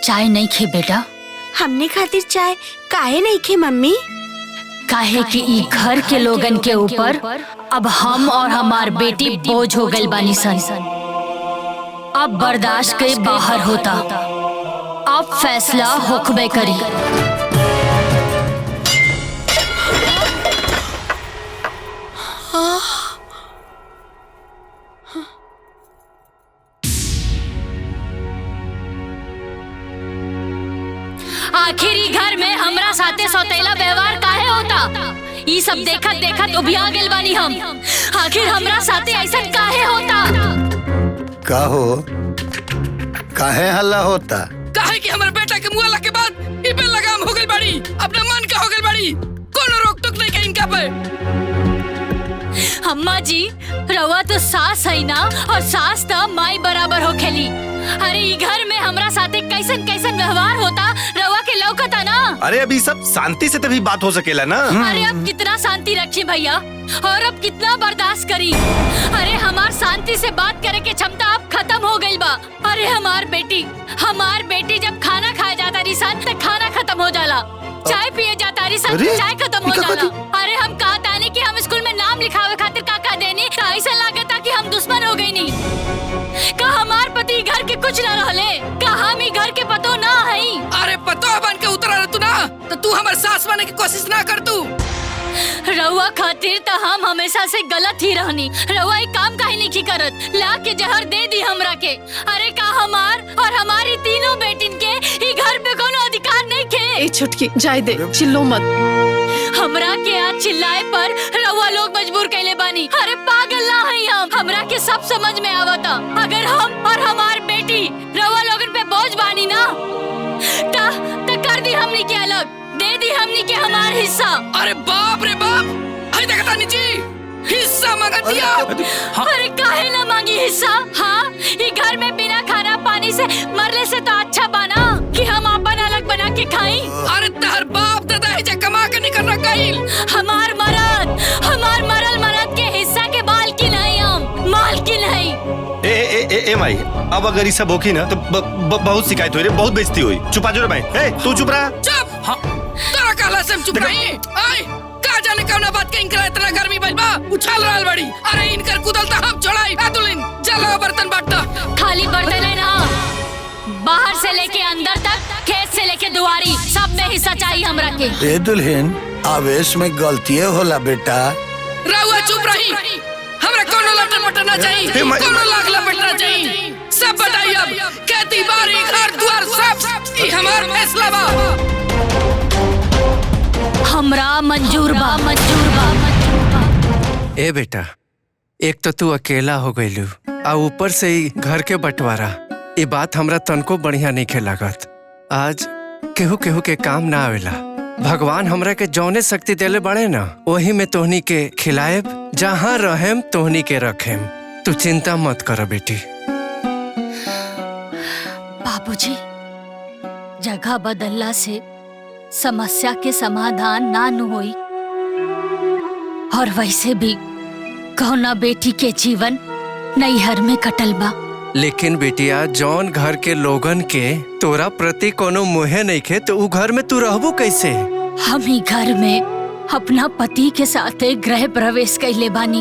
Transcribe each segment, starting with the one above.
चाय नहीं खे बेटा? हमने खातिर चाय काहे नहीं खे मम्मी? काहे कि ई घर के लोगन के ऊपर अब हम और हमार बेटी बोझ हो गई बानी सन। अब बर्दाश्त के बाहर होता, अब फैसला होकबे करी। आखिर ई घर में हमरा साथे सौतेला व्यवहार काहे होता? ई सब देखत देखत उबिया गेल बानी हम। आखिर हमरा साथे ऐसा काहे होता? का हो? काहे हल्ला होता? काहे कि हमारे बेटा के मुआला के बाद ई पे लगाम हो गई बड़ी, अपना मन का हो गई बड़ी, कोनो रोक टोक नहीं के इनका पे। अम्मा जी, रवा तो सास है ना, और सास तो माई बराबर हो खेली। अरे ई घर में हमरा साथे कैसन कैसन व्यवहार होता रवा के लौकता ना। अरे अभी सब शांति से तभी बात हो सकेला ना। अरे अब कितना शांति रखी भैया, और अब कितना बर्दाश्त करी? अरे हमार शांति से बात करे के क्षमता अब खत्म हो गई बा। अरे हमार बेटी जब खाना खाए जाता रही सन तो खाना खत्म हो जाला, चाय पिए जाता रही सन तो चाय खत्म हो जाला। अरे हम कहा तानी कि हम स्कूल में नाम लिखावे खातिर का देनी, तो ऐसा लागता कि हम दुश्मन हो गई नहीं। का हमार पति घर के कुछ न रहले, का हम ही घर के पतो ना हई। अरे पतो बन के उतरा रह तू ना, तो तू हमारे सास बनने की कोशिश ना कर तू। रउआ खातिर तो हम हमेशा से गलत ही रहनी। रउआ एक काम काहे नहीं करत, ला के जहर दे दी हमरा के। अरे का हमार और हमारी तीनों बेटिन के ई घर पे कोनो अधिकार नहीं के? ए छुटकी जाय दे, चिल्लो मत। हमरा के आज चिल्लाए पर रउआ लोग मजबूर कैले बानी। अरे पागल ना हई हम, हमरा के सब समझ में आवता। अगर हम और हमार बेटी रउआ लोगन पे बोझ बानी ना, ता कर दी हमनी के अलग, दे दी हमनी के हमार हिस्सा। अरे बाप रे बाप, हाय देखता नीचे हिस्सा मांग दिया। अरे काहे ना मांगी हिस्सा? हाँ, ये घर में बिना खाना पानी से मरने से तो अच्छा बना कि हम अपन अलग बना के खाई। अरे तार बाप दादा है जो कमा के निकल रहा गइल। हमार मरल मरद के हिस्सा के बाल की नहीं, हम माल की नहीं। ए माई, अब अगर ये सब होगी ना तो बहुत शिकायत हुई रे, बहुत बेइज्जती हुई। चुपा जो रे भाई। ए तू चुप रहा। चुप। हाँ। तेरा कहला से हम चुप रही। आय का जाने कौन बात के इनकरा इतना गर्मी बजबा उछाल रहल बड़ी। अरे इनकर कुदलता हम छोड़ाई। दुल्हन चलो बर्तन बांटता। खाली बर्तन है ना, बाहर से लेके अंदर तक, खेत से लेके दुआरी, सब में हिस्सा चाहिए हमरा के। ए दुल्हन, आवेश में गलतिये होला बेटा। रहुआ चुप रही। हमरा कोनो लटर पटर ना चाहिए, कोनो लाग लपेटना चाहिए। सब बताइए अब, खेती बाड़ी घर द्वार सब ई हमार फैसला बा। हमरा मंजूर बा। ए बेटा, एक तो तू अकेला हो गईलू, आ ऊपर से ही घर के बंटवारा। ये बात हमरा तनको बढ़िया नहीं खे लागत। आज केहू के काम ना आवेला। भगवान हमरा के जौने शक्ति देले बड़े ना, वही में तोहनी के खिलाएब, जहाँ रहेम तोहनी के रखेम। तू चिंता मत कर बेटी। बाबूजी, जगह बदलला से समस्या के समाधान ना नु होई, और वैसे भी कौना बेटी के जीवन नैहर में कटल बा। लेकिन बेटिया, जौन घर के लोगन के तोरा प्रति कोनो मोहे नहीं खे, तो उ घर में तू रहबू कैसे? हम ही घर में अपना पति के साथ गृह प्रवेश कैले बानी।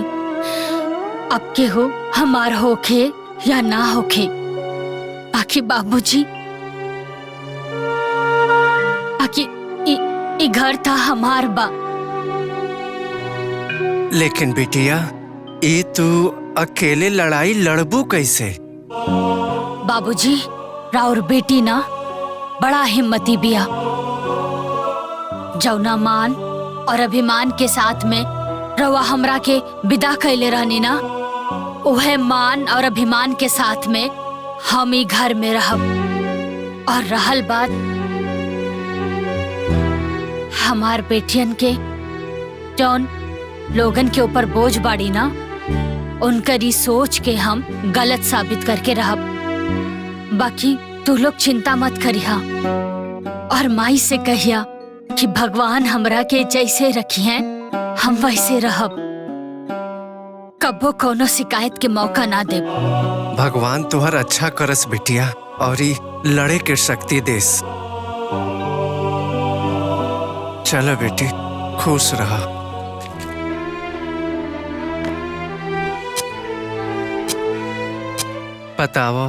अब के हो हमार होखे या ना होखे, बाकी बाबूजी, बाकी ई घर था हमार बा। लेकिन बेटिया, ये तू अकेले लड़ाई लड़बू कैसे? बाबूजी, राउर बेटी ना बड़ा हिम्मती बिया। जौना मान और अभिमान के साथ में रवा हमरा के विदा कैले रहनी ना, वह मान और अभिमान के साथ में हम ही घर में रहब। और रहल बात हमार बेटियन के, जौन लोगन के ऊपर बोझ बाड़ी ना, उनकरी सोच के हम गलत साबित करके रहब। बाकी तू लोग चिंता मत करिया, और माई से कहिया कि भगवान हमरा के जैसे रखी हैं हम वैसे रहब। कब्बो कोनो शिकायत के मौका ना दे। भगवान तुहर अच्छा करस बिटिया और ई लड़े के शक्ति देस। चलो बेटी, खुश रहा। बताओ,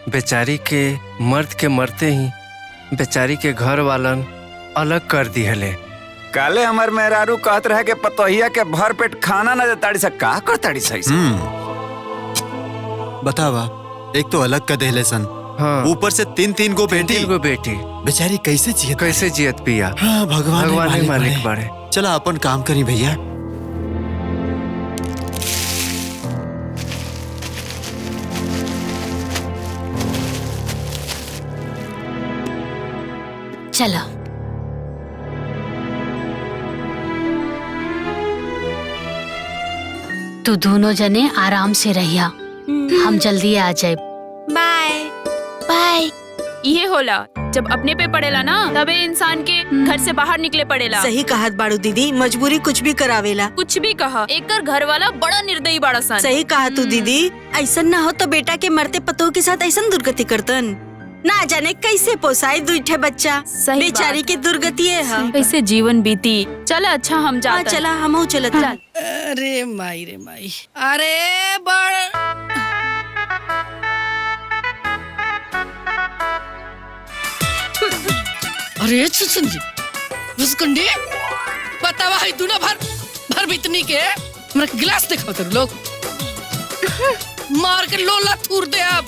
बेचारी के मर्द के मरते ही बेचारी के घर वालन अलग कर दिहले। काले हमार मेहरारू कहत रहे के पतोहिया के भर पेट खाना न देताड़ी सा का करताड़ी सही से। बतावा, एक तो अलग का देहले सन, हाँ, ऊपर से तीन गो बेटी। बेचारी कैसे जियत पिया। हाँ, भगवान ही मालिक बाड़े। चला अपन काम करी भैया। चलो। तू दोनों जने आराम से रहिया, हम जल्दी आ जाए। Bye bye. ये होला जब अपने पे पड़ेला ना, तबे इंसान के घर से बाहर निकले पड़ेला। सही कहत बाड़ू दीदी, मजबूरी कुछ भी करावेला। कुछ भी कहा, एकर घर वाला बड़ा निर्दयी बाड़ा सन। सही कहा तू दीदी, ऐसा न हो तो बेटा के मरते पतों के साथ ऐसा दुर्गति करतन। ना जाने कैसे पोसाई दूठे बच्चा। बेचारी की दुर्गति है। कैसे जीवन बीती। चला अच्छा हम जाते। चला हम चलत। अरे माई रे माई, अरे बड़ अरे छुछन जी, घुसकुंडी बतावा है तू ना भर बितनी के हमरा गिलास देखो तेरे लोग मार के लोला थूर दे अब।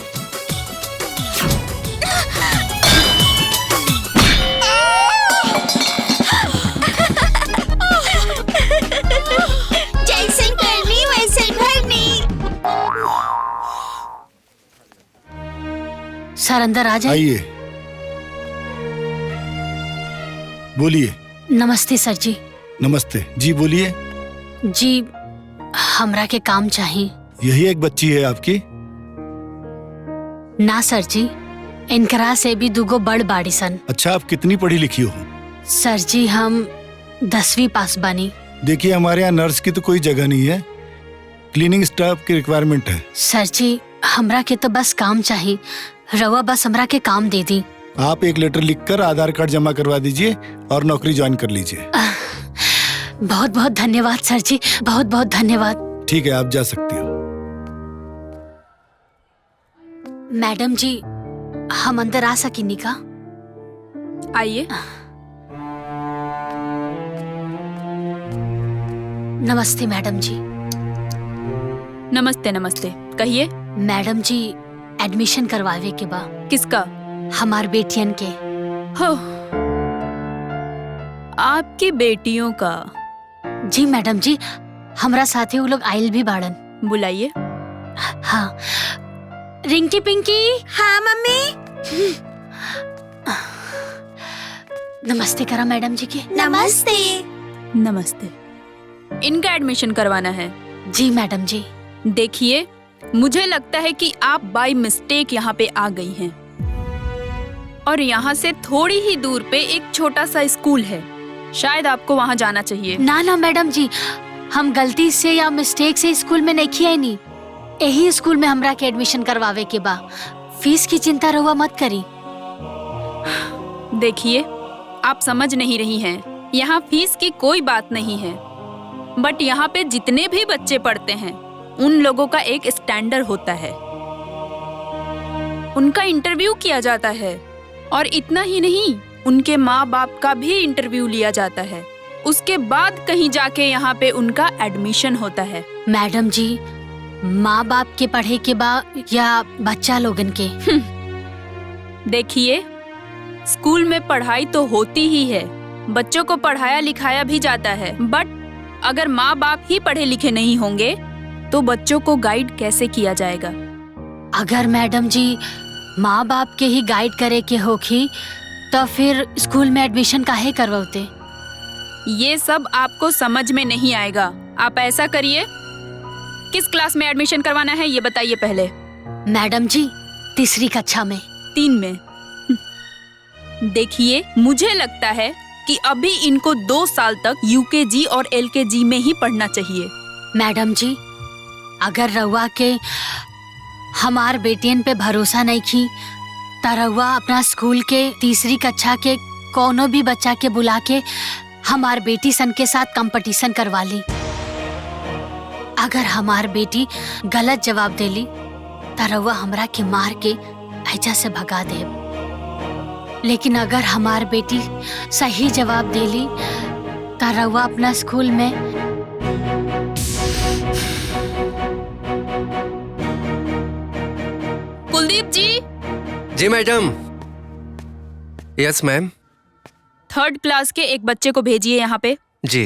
जैसे करनी वैसे भरनी। सर अंदर आ जाए। आइए, बोलिए। नमस्ते सर जी। नमस्ते जी, बोलिए। जी, हमरा के काम चाहिए। यही एक बच्ची है आपकी? ना सर जी, इनकरा से भी दुगो बड़ बाड़ी सन। अच्छा, आप कितनी पढ़ी लिखी हो? सर जी, हम 10वीं पास बानी। देखिए, हमारे यहाँ नर्स की तो कोई जगह नहीं है, क्लीनिंग स्टाफ की रिक्वायरमेंट है। सर जी, हमरा के तो बस काम चाहिए, रवा बस हमरा के काम दे दी। आप एक लेटर लिखकर आधार कार्ड जमा करवा दीजिए और नौकरी ज्वाइन कर लीजिए। बहुत बहुत धन्यवाद सर जी, बहुत बहुत धन्यवाद। ठीक है, आप जा सकती हो। मैडम जी, हम अंदर आ सकेंगे का? आइए। नमस्ते मैडम जी। नमस्ते नमस्ते, कहिए। मैडम जी, एडमिशन करवावे के बा। किसका? हमार बेटियन के। हो, आपकी बेटियों का? जी मैडम जी, हमरा साथे वो लोग आइल भी बाड़न। बुलाइए। हाँ। रिंकी पिंकी। हाँ मम्मी। नमस्ते करा मैडम जी के। नमस्ते। नमस्ते। इनका एडमिशन करवाना है? जी मैडम जी। देखिए, मुझे लगता है कि आप बाय मिस्टेक यहाँ पे आ गई हैं और यहाँ से थोड़ी ही दूर पे एक छोटा सा स्कूल है, शायद आपको वहाँ जाना चाहिए। ना ना मैडम जी, हम गलती से या मिस्टेक से स्कूल में नहीं किया नहीं। यही स्कूल में हमरा के एडमिशन करवावे के बा। फीस की चिंता रहुआ मत करी। देखिए, आप समझ नहीं रही हैं, यहाँ फीस की कोई बात नहीं है, बट यहाँ पे जितने भी बच्चे पढ़ते हैं उन लोगों का एक स्टैंडर्ड होता है, उनका इंटरव्यू किया जाता है और इतना ही नहीं, उनके माँ बाप का भी इंटरव्यू लिया जाता है। उसके बाद कहीं जाके यहाँ पे उनका एडमिशन होता है। मैडम जी, माँ बाप के पढ़े के बाद या बच्चा लोगन के? देखिए, स्कूल में पढ़ाई तो होती ही है, बच्चों को पढ़ाया लिखाया भी जाता है, बट अगर माँ बाप ही पढ़े लिखे नहीं होंगे तो बच्चों को गाइड कैसे किया जाएगा? अगर मैडम जी माँ बाप के ही गाइड करे के होखी तो फिर स्कूल में एडमिशन काहे करवाते? ये सब आपको समझ में नहीं आएगा। आप ऐसा करिए, किस क्लास में एडमिशन करवाना है ये बताइए पहले। मैडम जी, 3री कक्षा में। 3 में? देखिए, मुझे लगता है कि अभी इनको 2 साल तक UKG और LKG में ही पढ़ना चाहिए। मैडम जी, अगर रउआ के हमार बेटियन पे भरोसा नहीं की त रउआ अपना स्कूल के तीसरी कक्षा के कोनो भी बच्चा के बुला के हमार बेटी सन के साथ कंपटीशन करवा ली। अगर हमार बेटी गलत जवाब देली त रउआ हमरा के मार के ऐजा से भगा दे। लेकिन अगर हमार बेटी सही जवाब देली त रउआ अपना स्कूल में कुलदीप जी। जी madam. Yes ma'am. 3rd class के एक बच्चे को भेजिए यहाँ पे। जी।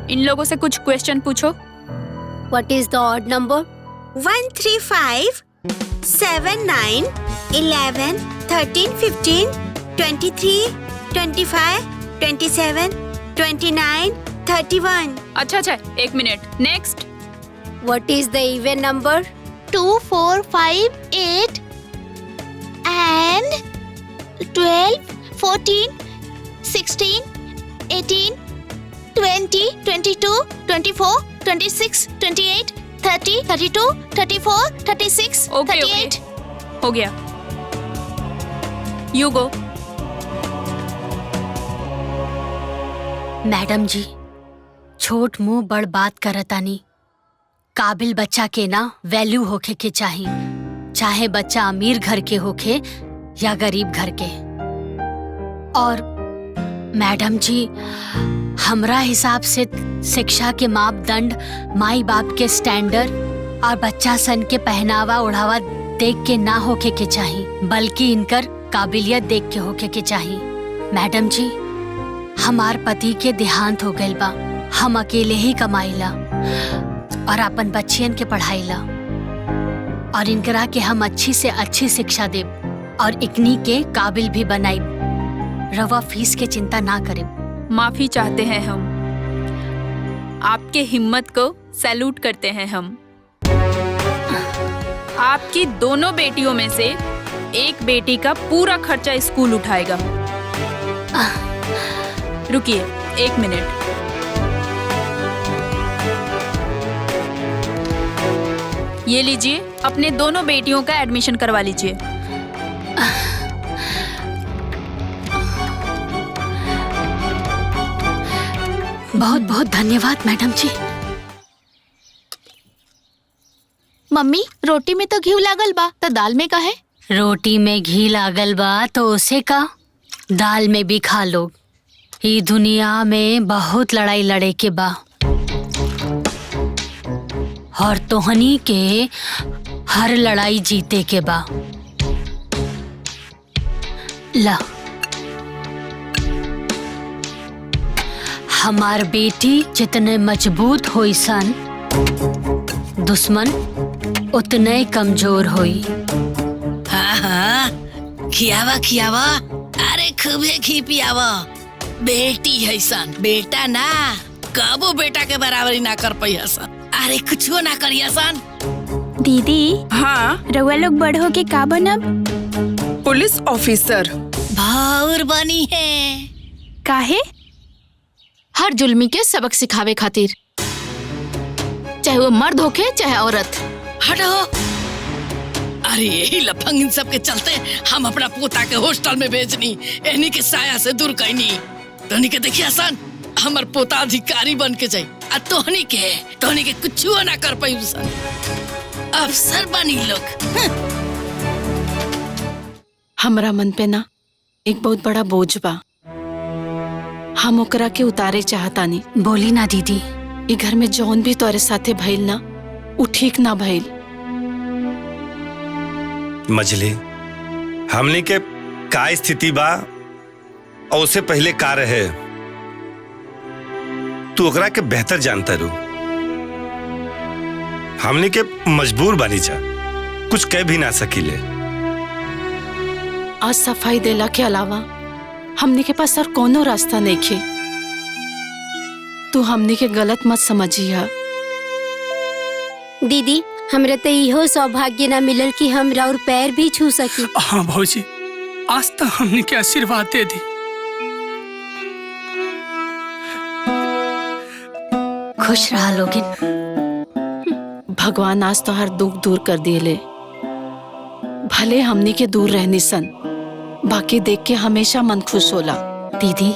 इन लोगों से कुछ क्वेश्चन पूछो। What is the odd number? 1, 3, 5, 7, 9, 11, 13, 15, 23, 25, 27, 29, 31. अच्छा, एक minute. Next. What is the even number? 2, 4, 5, 8 and 12, 14, 16, 18, 20, 22, 24, 26, 28, 30, 32, 34, 36, 38. हो गया। You go. मैडम जी, छोट मुंह बड़ बात करतानी। काबिल बच्चा के ना वैल्यू होखे के चाही, चाहे बच्चा अमीर घर के होखे या गरीब घर के। और मैडम जी, हमरा हिसाब से शिक्षा के मापदंड माई बाप के स्टैंडर्ड और बच्चा सन के पहनावा ओढ़ावा देख के ना होके के चाही, बल्कि इनकर काबिलियत देख के होके के चाही। मैडम जी, हमार पति के देहांत हो गइल बा। हम अकेले ही कमाईला और अपन बच्चियन के पढ़ाईला, और इनकरा के हम अच्छी से अच्छी शिक्षा देब और इकनी के काबिल भी बनाइब। रवा फीस के चिंता ना करे। माफी चाहते हैं हम। आपके हिम्मत को सैल्यूट करते हैं हम। आपकी दोनों बेटियों में से एक बेटी का पूरा खर्चा स्कूल उठाएगा। रुकिए 1 मिनट। ये लीजिए, अपने दोनों बेटियों का एडमिशन करवा लीजिए। बहुत बहुत धन्यवाद मैडम जी। मम्मी, रोटी में तो घी लागल बा, तो दाल में काहे? रोटी में घी लागल बा तो उसे का दाल में भी खा लो। ई दुनिया में बहुत लड़ाई लड़े के बा, और तोहनी के हर लड़ाई जीते के बा। ला, हमार बेटी जितने मजबूत होई सन, दुश्मन उतने कमजोर होई। हाँ, खियावा खियावा, अरे खूबे घी पियावा। बेटी है सन, बेटा ना कबो बेटा के बराबरी ना कर पाई सन। अरे कुछो ना करिया सन। दीदी। हाँ, रउआ लोग बड़ हो के का बनब? Police officer. भाउर बनी है। काहे? हर जुल्मी के सबक सिखावे खातिर, चाहे वो मर्द होके चाहे औरत। हटो। अरे यही लफंग इन सब के चलते हम अपना पोता के हॉस्टल में भेजनी, एनी के साया से दूर कैनी। तोहनी के देखिए सन, हमर पोता अधिकारी बन के जाई, आ तोहनी के कुछो ना कर पाई सन। अफसर बनी लोग। हमरा मन पे ना एक बहुत बड़ा बोझ बा। हम ओकरा के उतारे चाहतानी। बोली ना दीदी। ई घर में जौन भी तोरे साथे भइल ना, उ ठीक ना भइल। मजली, हमनी के का स्थिति बा और उससे पहले का रहे, तू ओकरा के बेहतर जानता रू। हमनी के मजबूर बनी जा, कुछ कह भी ना सकीले। आज सफाई देला के अलावा हमने के पास और कोनो रास्ता नहीं खे। तू हमने के गलत मत समझिया। दीदी, हमरा तो इहो सौभाग्य ना मिलल कि हम राउर पैर भी छू सकी। हाँ भौजी, आज तक हमने के आशीर्वाद दे दी। खुश रहा लोगिन। भगवान आज तो हर दुख दूर कर दिए ले। भले हमनी के दूर रहनी सन, बाकी देख के हमेशा मन खुश होला। दीदी,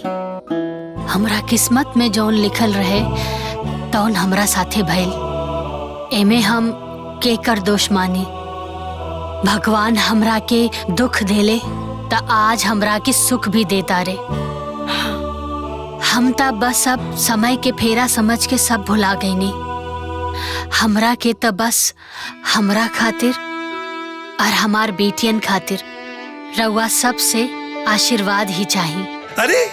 हमरा किस्मत में जौन लिखल रहे तौन हमरा साथे भइल। एमे हम केकर दोष मानी। भगवान हमरा के दुख देले त आज हमरा के सुख भी देता रे। हम त बस अब समय के फेरा समझ के सब भुला गईनी। हमरा के त बस हमरा खातिर और हमार बेटियन खातिर रउआ सब से आशीर्वाद ही चाहिए। अरे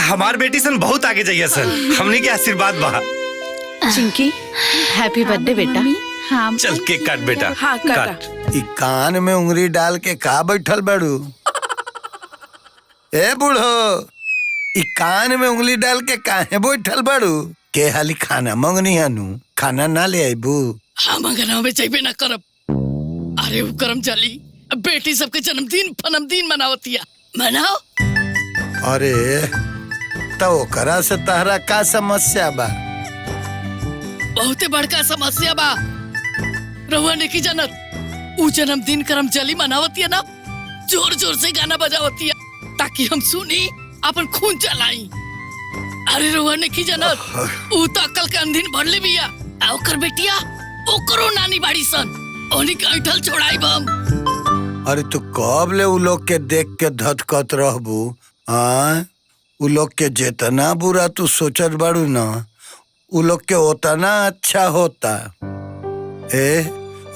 हमार बेटी सन बहुत आगे जाइए सन, हमने के आशीर्वाद बहा। चिंकी, हैप्पी बर्थडे बेटा। हाँ चल केक काट बेटा। हाँ ई कान में उंगली डाल के का बैठल बड़ू? ए बूढ़ो, ई कान में उंगली डाल के काहे बैठल बड़ू? के हाली खाना मंगनी हनु, खाना ना ले आईबू? हाँ मंगना में चाहिए ना करब। अरे वो करम चली, बेटी सबके जन्मदिन मनावतिया, मनाओ। अरे तो ओकरा से तहरा का समस्या बा? बहुते बड़का समस्या बा। रहुआ ने की जनत ऊ जन्मदिन करम चली मनावतिया ना, जोर जोर से गाना बजावतिया ताकि हम सुनी अपन खून चलाई। अरे रहुआ ने की जनत ऊ तो अक्ल के अंधीन भरले बिया। ओकर बेटिया ओकरो नानी बाड़ी सन, ओनी के ऐठल छोड़ाई बम। अरे तू कब ले उ लोग के देख के धधकत रहबू? उ लोग के जितना बुरा तू सोचत बाड़ू ना, उ लोग के उतना अच्छा होता।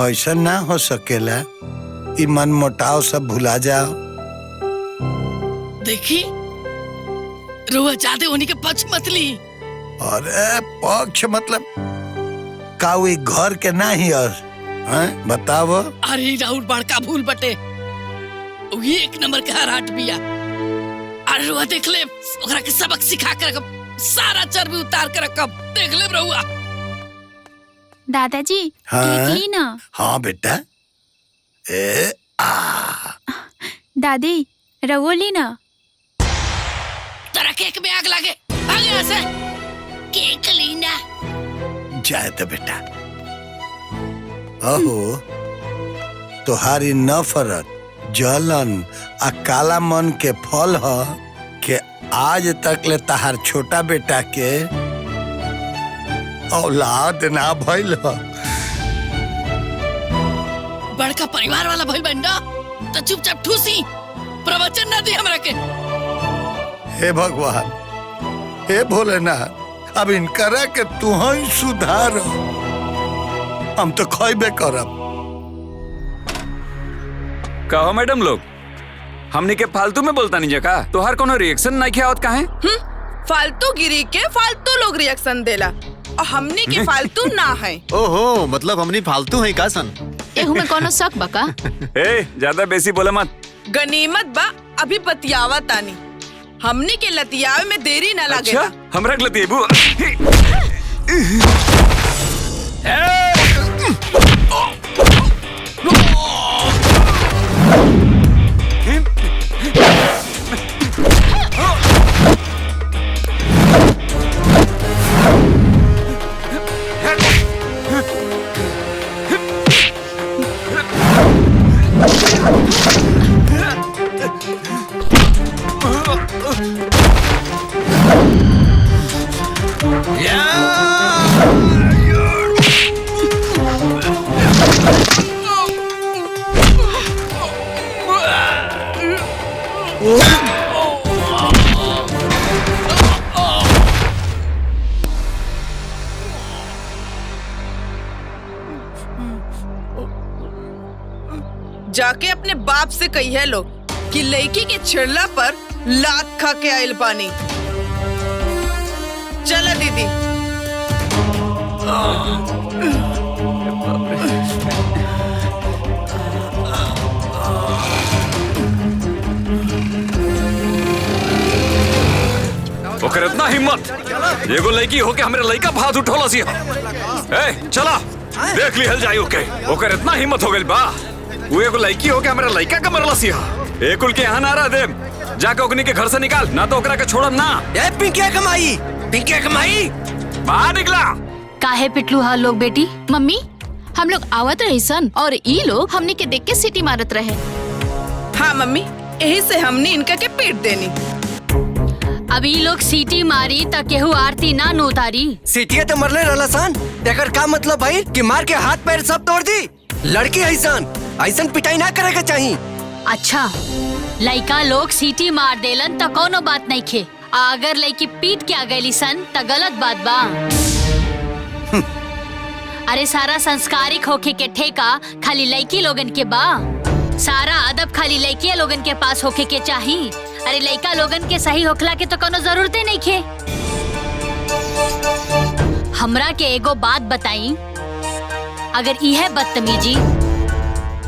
ऐसा ना हो सकेला। ई मन मोटाव सब भुला जाओ। देखी रुआ जादे होने के पक्ष मत ली। अरे पक्ष मतलब का उ घर के ना ही बताव। अरे राहुल बड़का भूल बटे, एक नंबर के हराट बिया। अरे रुआ देख ले, ओकरा के सबक सिखा के रखब, सारा चर्बी उतार के रखब। देख ले रहुआ। दादाजी, हाँ? केक ली ना। हाँ बेटा। दादी, रवो ली ना। तेरा केक में आग लगे, भाग यहाँ से। केक ली ना। जाए तो बेटा। अहो तुहारी नफरत, जलन आ काला मन के फल ह के आज तक ले तहार छोटा बेटा के औलाद ना भइल ह। बड़का परिवार वाला भइल बंडा तो चुपचाप ठूसी, प्रवचन ना दे हमरा के। हे भगवान, हे भोलेनाथ, अब इनकरा के तू ही सुधार। हम तो खइबे करब। कहो मैडम लोग, हमनी के फालतू में बोलता नहीं जका, तोहार कोनो रिएक्शन नहीं किया होत काहे? फालतू गिरी के फालतू लोग रिएक्शन देला और हमनी के फालतू ना है। ओहो, मतलब हमनी फालतू है का सन? एहू में कोनो शक बका? ए, ज्यादा बेसी बोला मत। गनीमत बा अभी बतियावा तानी, हमनी के लतियावे में देरी ना लागेला। अच्छा, हमरा के लतियबू। जाके अपने बाप से कही है लोग कि लड़की के छेड़ला पर लात खा के आयल पानी। चला दीदी। ओकर इतना हिम्मत, एगो लड़की होके हमरे लड़का भात उठौला सी। ए, चला। देख लिहल जाई ओके। ओकर इतना हिम्मत हो गइल बा, वो एगो लड़की हो के हमरा लड़का के मरला सिया। एकुल के यहाँ ना रह दे, जाके ओकनी के घर से निकाल, ना तो ओकरा के छोड़म ना। ए पिंकिया कमाई, पिंकिया कमाई, बाहर निकला। काहे पिटलू हा लोग बेटी? मम्मी हम लोग आवत रही सन और ई लोग हमने के देख के सीटी मारत रहे। हाँ मम्मी, यही से हमने इनका के पीट देनी। अब ई लोग सीटी मारी त केहू आरती ना नोतारी। सीटिया तो मरले रहला सन, एकर का मतलब भाई कि मार के हाथ पैर सब तोड़ दी? लड़की ऐसन ऐसन पिटाई ना करे के चाहिए। अच्छा, लड़का लोग सीटी मार देलन त कोनो बात नहीं खे, अगर लड़की पीट के आ गईली सन त गलत बात बा। अरे सारा संस्कारिक होके के ठेका खाली लड़की लोगन के बा, सारा अदब खाली लड़किया लोगन के पास होके के चाही। अरे लड़का लोगन के सही होखला के तो कोनो जरूरते नहीं खे। हमरा के एगो बात बताई, अगर यह बदतमीजी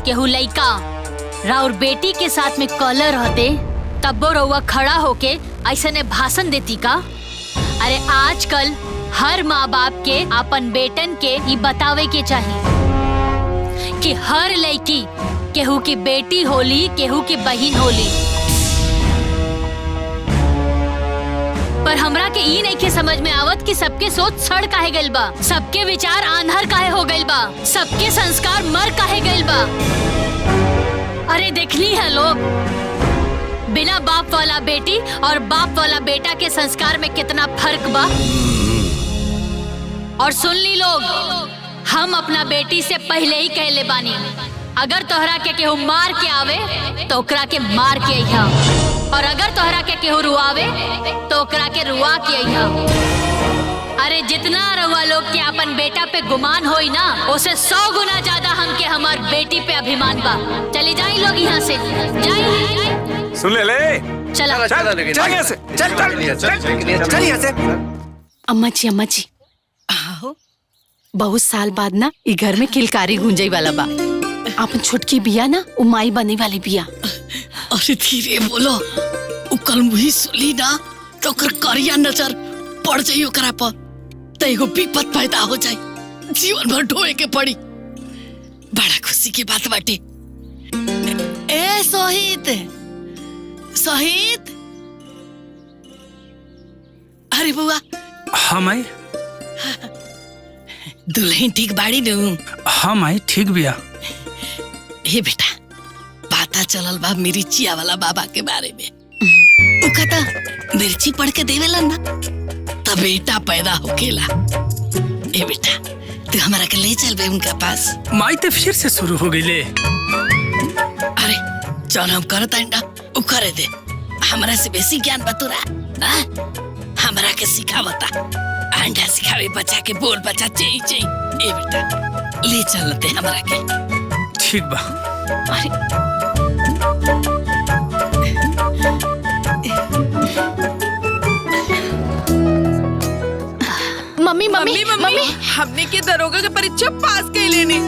केहू लड़का राउर बेटी के साथ में कॉलर रहते तब वो रउआ खड़ा होके ऐसे ने भाषण देती का? अरे आजकल हर माँ बाप के अपन बेटन के ये बतावे के चाहिए कि हर लड़की केहू की बेटी होली, केहू की बहन होली। पर हमरा के ई नहीं के समझ में आवत कि सबके सोच सड़ काहे गइल बा, सबके विचार आंधर काहे हो गइल बा, सबके संस्कार मर काहे गइल बा। अरे देखली है लोग, बिना बाप वाला बेटी और बाप वाला बेटा के संस्कार में कितना फर्क बा। और सुन ली लोग, हम अपना बेटी से पहले ही कहले बानी, अगर तोहरा के केहू मार के आवे तो ओकरा के मार के अइहा, और अगर तोहरा के केहू रुआवे तो ओकरा के रुआ के अइहा। अरे जितना रउआ लोग के अपन बेटा पे गुमान होई ना, उसे 100 गुना ज्यादा हमके हमार बेटी पे अभिमान बा। चली जाई लोग यहाँ से, जाई। सुन ले, चला चल यहाँ से, चल यहाँ से। अम्मा जी बहुत साल बाद ना ई घर में किलकारी गूंजई वाला बा। अपन छोटकी बिया ना उमाई बने वाली बिया। अरे धीरे बोलो, कल मुही सुली ना तो ओकर करिया नजर पड़ जाई ओकरा पर, त एगो विपत पैदा हो जाई, जीवन भर ढोए के पड़ी। बड़ा खुशी की बात बाटे। ए शहीद, शहीद, अरे बुआ। हाँ माई। दुल्हन ठीक बाड़ी नू? हाँ माई ठीक बिया। हे बेटा, पता चलल बा मिर्चिया वाला बाबा के बारे में। उ कहता मिर्ची पढ़ के देवेला ना तब बेटा पैदा होकेला। ए बेटा, तू हमारा के ले चल बे उनका पास। माई तो फिर से शुरू हो गई ले। अरे जौन हम करत है ना उ करे दे, हमरा से बेसी ज्ञान बतुरा। हमरा के सिखावता, अंडा सिखावे बच्चा के, बोल बच्चा चई चई। ए बेटा ले चलते हमरा के। ठीक बा। मम्मी मम्मी मम्मी, हमने के दरोगा के परीक्षा पास कर लेनी।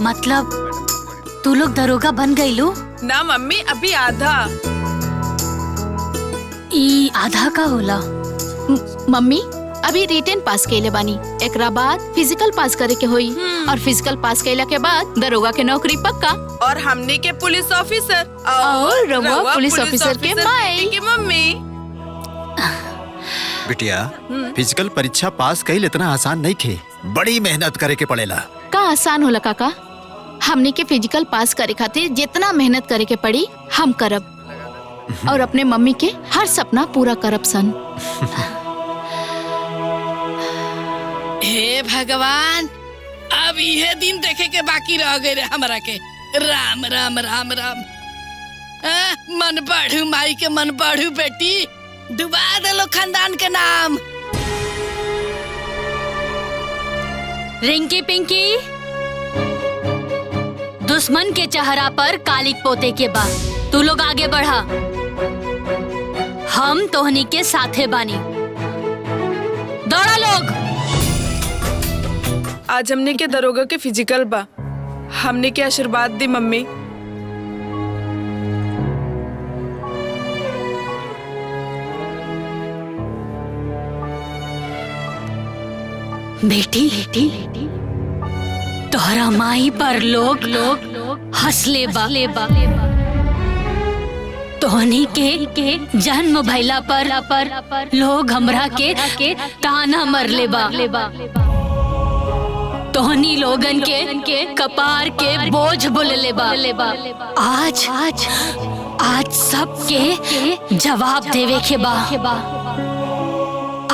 मतलब तू लोग दरोगा बन गई लो? ना मम्मी, अभी आधा। ई आधा का होला? मम्मी अभी रिटन पास कैले बानी, एकरा बाद फिजिकल पास करे के होई, और फिजिकल पास कैला के बाद दरोगा के नौकरी पक्का। और हमने के पुलिस ऑफिसर, और रउआ पुलिस ऑफिसर के माई के मम्मी। बिटिया, फिजिकल परीक्षा पास कईल इतना आसान नहीं थे, बड़ी मेहनत करे के पड़ेला। का आसान होला काका? हमने के फिजिकल पास करे खातिर जितना मेहनत करे के पड़ी हम करब, और अपने मम्मी के हर सपना पूरा करब सन। हे भगवान, अब यह दिन देखे के बाकी रह गए रे हमरा के। राम राम राम राम। मन बढ़ू माई के मन बढ़ू बेटी, डुबा दलो खानदान के नाम। रिंकी पिंकी, दुश्मन के चेहरा पर कालिक पोते के बाद तू लोग आगे बढ़ा, हम तोहनी के साथे बानी। दौड़ा लोग। आज हमने के दरोगा के फिजिकल बा, हमने के आशीर्वाद दी मम्मी। बेटी तोहरा माई पर लोग हंसले बा। तोहनी के जन्म भइला पर लोग हमरा के ताना मरले बा। तोहनी लोगन के कपार के बोझ बोलले बा। आज सबके जवाब देवे के बा।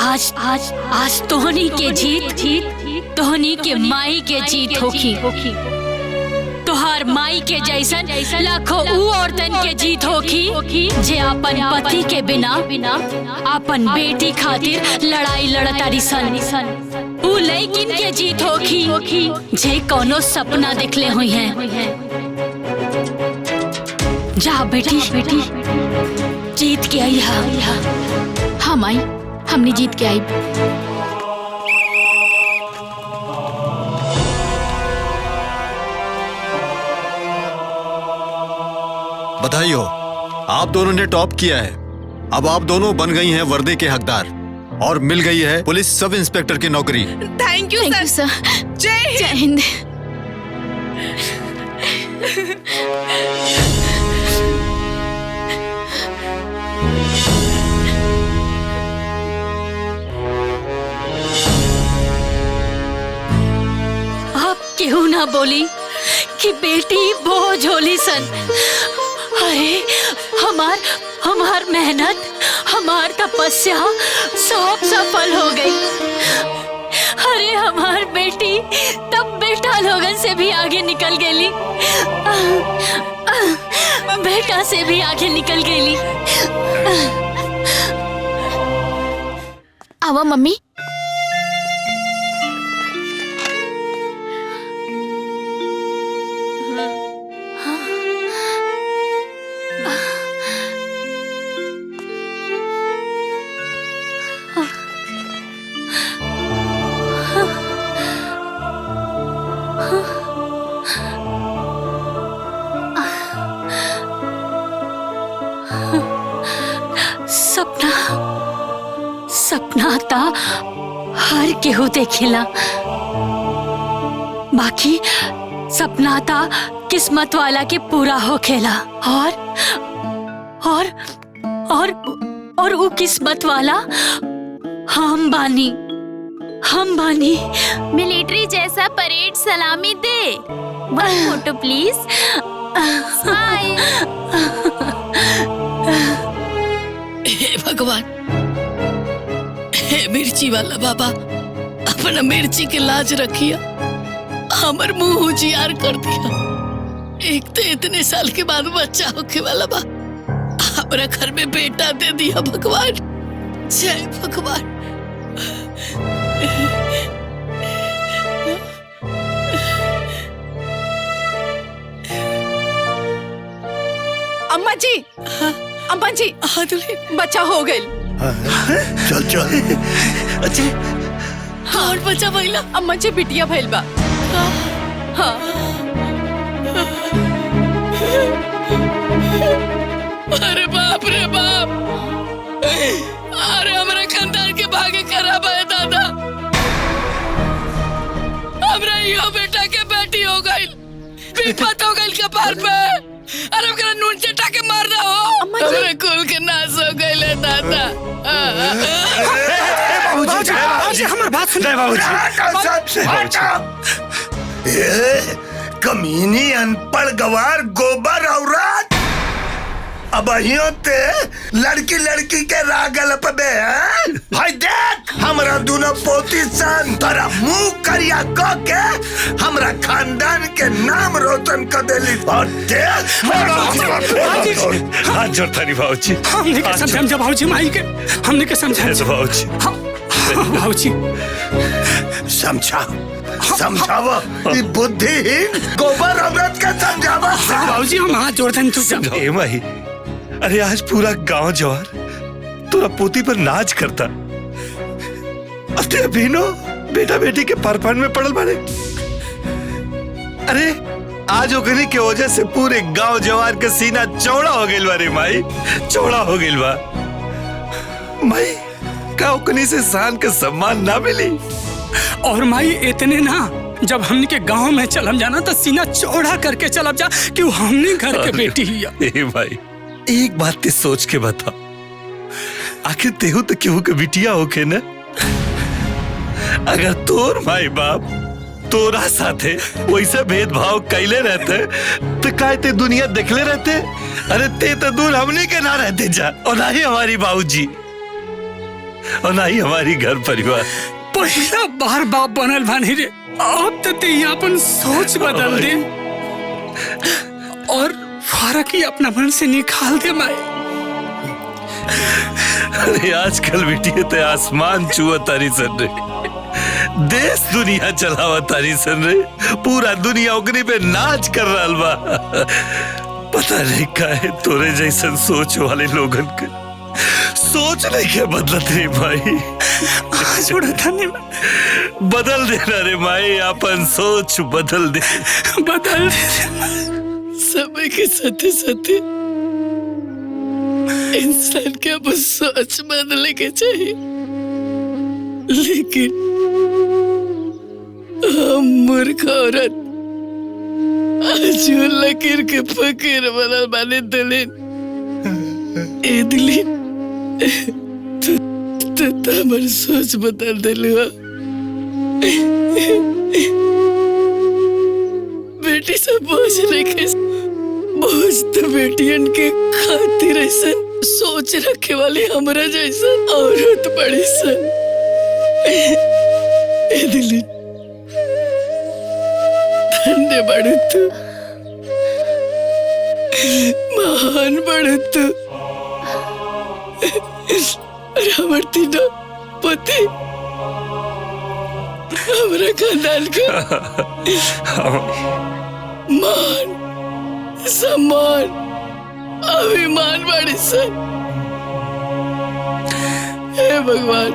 आज तोहनी के जीत तोहनी के माई के जीत होखी। तोहार माई के जैसन लाखों ऊ औरतन के जीत होखी जे अपन पति के बिना अपन बेटी खातिर लड़ाई लड़तारी सन। ऊ लइकिन के जीत होखी जे कोनो सपना देखले हुई हैं। जा बेटी जीत के आई हा। हाँ माई, हमने जीत के आई। बधाई हो, आप दोनों ने टॉप किया है। अब आप दोनों बन गई हैं वर्दी के हकदार और मिल गई है पुलिस सब इंस्पेक्टर की नौकरी। थैंक यू सर। जय हिंद। आप क्यों ना बोली कि बेटी बोझ होली सन। अरे हमार मेहनत, हमार तपस्या सब सफल हो गई। अरे हमार बेटी तब बेटा लोगन से भी आगे निकल गई, बेटा से भी आगे निकल गई। आवा मम्मी। सपना ता हर केहू देखेला, बाकी सपना ता किस्मत वाला के पूरा होखेला। और वो किस्मत वाला हम बानी। मिलिट्री जैसा परेड सलामी दे। वन फोटो प्लीज। हे भगवान, हे मिर्ची वाला बाबा, अपना मिर्ची के लाज रखिया। हमर मुंह उजियार कर दिया। एक तो इतने साल के बाद बच्चा होके वाला बा, हमरा घर में बेटा दे दिया भगवान। जय भगवान। अम्मा जी बच्चा हो गई। चल अच्छा और बच्चा भइला? अम्मा जी बिटिया भइल बा। हाँ। अरे बाप रे बाप, अरे हमारे खानदान के भागे खराब है दादा। हमरा यो बेटा के बेटी हो गई, विपत हो गई कपार पे। अरे हमरा नून चटा के मार दो। हमारे कुल के नाश हो गए दादा। बाबूजी हमारी बात सुनिए बाबूजी। कमीनी अनपढ़ गवार गोबर औरत अब ते लड़की के रागल पे हैं? भाई देख हमरा दोनों पोती सन तोरा मुंह करिया के हमरा खानदान के नाम रोशन कर देली। और देख हाथ जोड़ता नहीं बाबूजी। हमने के समझा बाबूजी, माई के हमने के समझा बाबूजी। बाबूजी समझावा बुद्धिहीन गोबर औरत के समझावा। बाबूजी हम हाथ जोड़ते हैं। ए माही, अरे आज पूरा गांव जवार तोरा पोती पर नाच करता। अब तेरा बहनो बेटा बेटी के परपन में पड़ल बारे। अरे आज ओकनी के वजह से पूरे गांव जवार के सीना चौड़ा हो गइल बा रे माई, चौड़ा हो गइल बा। माई का ओकनी से शान के सम्मान ना मिली? और माई इतने ना, जब हमने के गांव में चलम जाना तो सीना चौड़ा करके चलब जा कि वो हमने घर के बेटी ही है। ए भाई, एक बात ते सोच के बता, आखिर तेहू तो केहू के बिटिया होके न? अगर तोर माई बाप तोरा साथे वैसे भेदभाव कैले रहते तो काय ते दुनिया देखले रहते? अरे ते तो दूर हमने के ना रहते जा, और ना ही हमारी बाबूजी, और ना ही हमारी घर परिवार। पहला बार बाप बनल भानी रे, अब तो ते अपन सोच बदल दे और फर्क ही अपना मन से निकाल दे माई। अरे आजकल बेटी ते आसमान छुआ तारी सन रे, देश दुनिया चलावा तारी सन रे, पूरा दुनिया ओकनी पे नाच कर रहा बा। पता नहीं काहे तोरे जैसन सोच वाले लोगन के सोच नहीं के बदलत रे भाई। आज उड़ता नहीं, बदल देना रे माई, अपन सोच बदल दे, बदल दे। समय के साथे साथे इंसान के अब सोच बदलने के चाहिए, लेकिन हम मूर्ख औरत आज लकीर के फकीर बनल बाने दिलीन। ए दिलीन, तो हमारी सोच बदल दिलू। बेटी से बोझ लेके, बोझ तो बेटियन के खातिर ऐसा सोच रखे वाली हमरा जैसा औरत बड़ी सन। ए दिलीन, धन्य बड़े तू, महान बड़े तू। हमार तीनों पति हमारा खानदान का मान, सम्मान, अभिमान बड़ी सन। हे भगवान,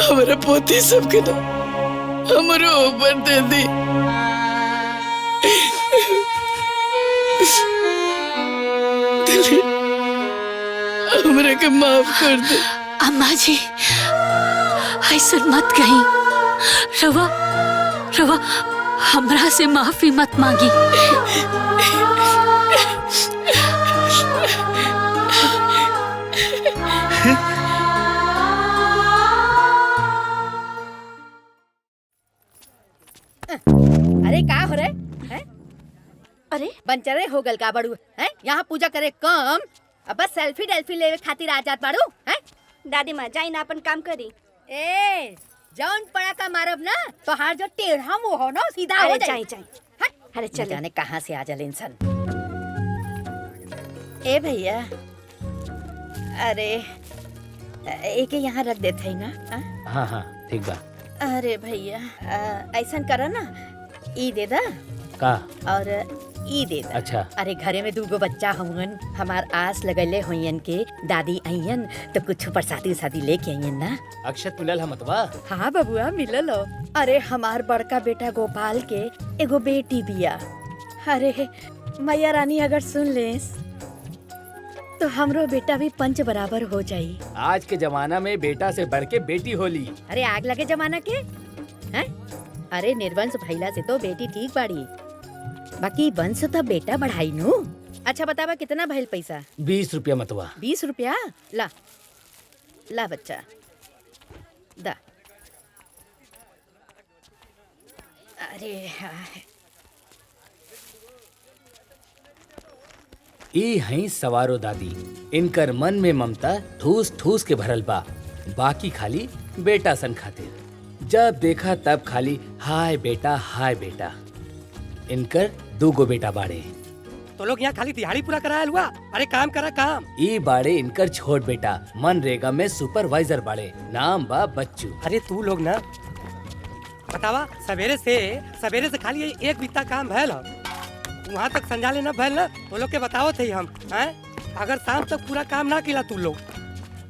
हमारा पोती सबके ना हमारे ऊपर दे दी। हमरा के माफ कर दे। अम्मा जी, ऐसा मत कहीं। रवा रवा हमरा से माफी मत मांगी। अरे का हो रहे हैं? अरे बनचरे हो गल का बड़ू हैं? यहाँ पूजा करे कम, अब बस सेल्फी डेल्फी लेवे खातिर आ जात बाड़ू हैं? दादी माँ जाई ना अपन काम करी। ए जौन पड़ा का मारब ना तो हार जो टेढ़ा मुंह हो ना सीधा हो जाए। अरे चल, जाने कहाँ से आ जल इंसान। ए भैया, अरे एक यहाँ रख देते है ना? हाँ हाँ ठीक बा। अरे भैया ऐसा करा ना, ई दे दा का और ई दे दा। अच्छा। अरे घरे में दूगो बच्चा हुन, हमार आस लगले होयन के दादी आइयन तो कुछ प्रसादी उसादी लेके आइयन ना। अक्षत मिलल हम मतवा। हाँ बबुआ मिलल हो। अरे हमार बड़का बेटा गोपाल के एगो बेटी बिया। अरे मैया रानी अगर सुन लेस तो हमरो बेटा भी पंच बराबर हो जाई। आज के जमाना में बेटा से बढ़ के बेटी होली। अरे आग लगे जमाना के हैं? अरे निर्वंश भइला से तो बेटी ठीक बाड़ी, बाकी वंश तो बेटा बढ़ाई नु। अच्छा बतावा कितना भइल पैसा? 20 रुपया मतवा। 20 रुपया? ला ला बच्चा दा। अरे ई हई सवारो दादी, इनकर मन में ममता ठूस ठूस के भरल बा, बाकी खाली बेटा सन खातिर। जब देखा तब खाली हाय बेटा हाय बेटा। इनकर 2 बेटा बाड़े। तो लोग यहाँ खाली दिहाड़ी पूरा कराया हुआ। अरे काम करा काम। ई बाड़े इनकर छोट बेटा, मनरेगा में सुपरवाइजर बाड़े, नाम बा बच्चू। अरे तू लोग ना बतावा, सवेरे से खाली एक बित्ता काम भैल हो, वहाँ तक संजाले न भैल ना तो लोग के बताओ थे हम हैं? अगर शाम तक पूरा काम ना किया तू लोग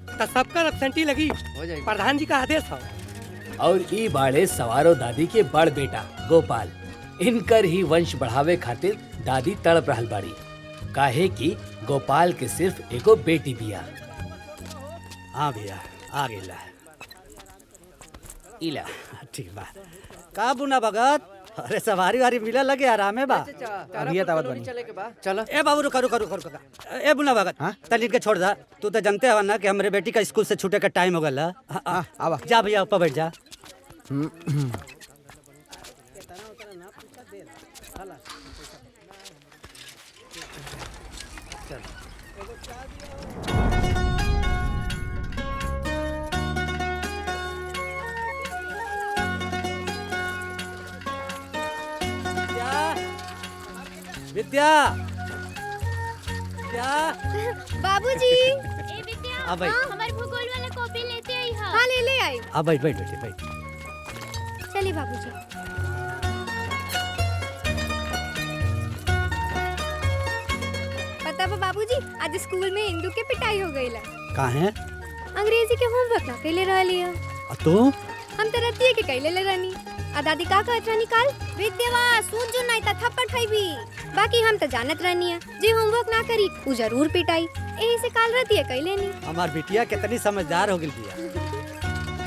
तो सबका एब्सेंटी लगी, प्रधान जी का आदेश हो। और ई बाड़े सवारो दादी के बड़ बेटा गोपाल, इनकर ही वंश बढ़ावे खातिर दादी तड़प रहल बाड़ी, काहे कि गोपाल के सिर्फ एगो बेटी बिया। हाँ भैया आ गेला। इला ठीक बा का बुना भगत अरे सवारी वारी मिला लगे आराम है बा अभी तावत बनी चलो ए बाबू रुका रुका रुका रुका ए बुना भगत तलिट के छोड़ दा तू तो जानते हो ना कि हमारे बेटी का स्कूल से छूटे का टाइम हो गया आवा जा भैया ऊपर बैठ जा विद्या क्या बाबूजी हाँ भाई हमारे भूगोल वाला कॉपी लेते आई हाँ ले आई हाँ बैठ बैठ बैठ बैठ चलिए बाबूजी पता बा बाबूजी आज स्कूल में इंदू के पिटाई हो गई ला कहाँ है अंग्रेजी के होमवर्क ना कैले रह लिया तो हम तो रतिये के कैले ले रहनी आ दादी का कहत रहनी काल विद्यावा सुन जो नहीं ता थप्पड़ खाइबी बाकी हम तो जानत रहनी है जे होमवर्क ना करी उ जरूर पिटाई यही से काल रतिये कैले नी हमार बिटिया कितनी समझदार हो गई बिया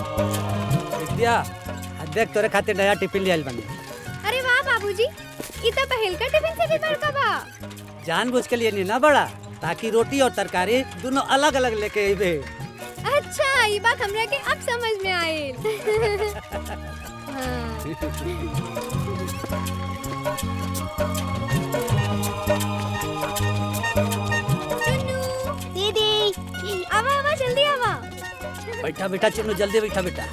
विद्या देख तोरे खातिर नया टिफिन ले आइल बनी अरे वाह बाबूजी ई तो पहल का टिफिन से भी बड़का बा जानबूझ के लिए नहीं ना बड़ा ताकि रोटी और तरकारी दोनों अलग अलग लेके आइबे अच्छा ये बात हमरा के अब समझ में आइल दीदी आवा आवा जल्दी आवा बैठा बेटा चुन्नू जल्दी बैठा बेटा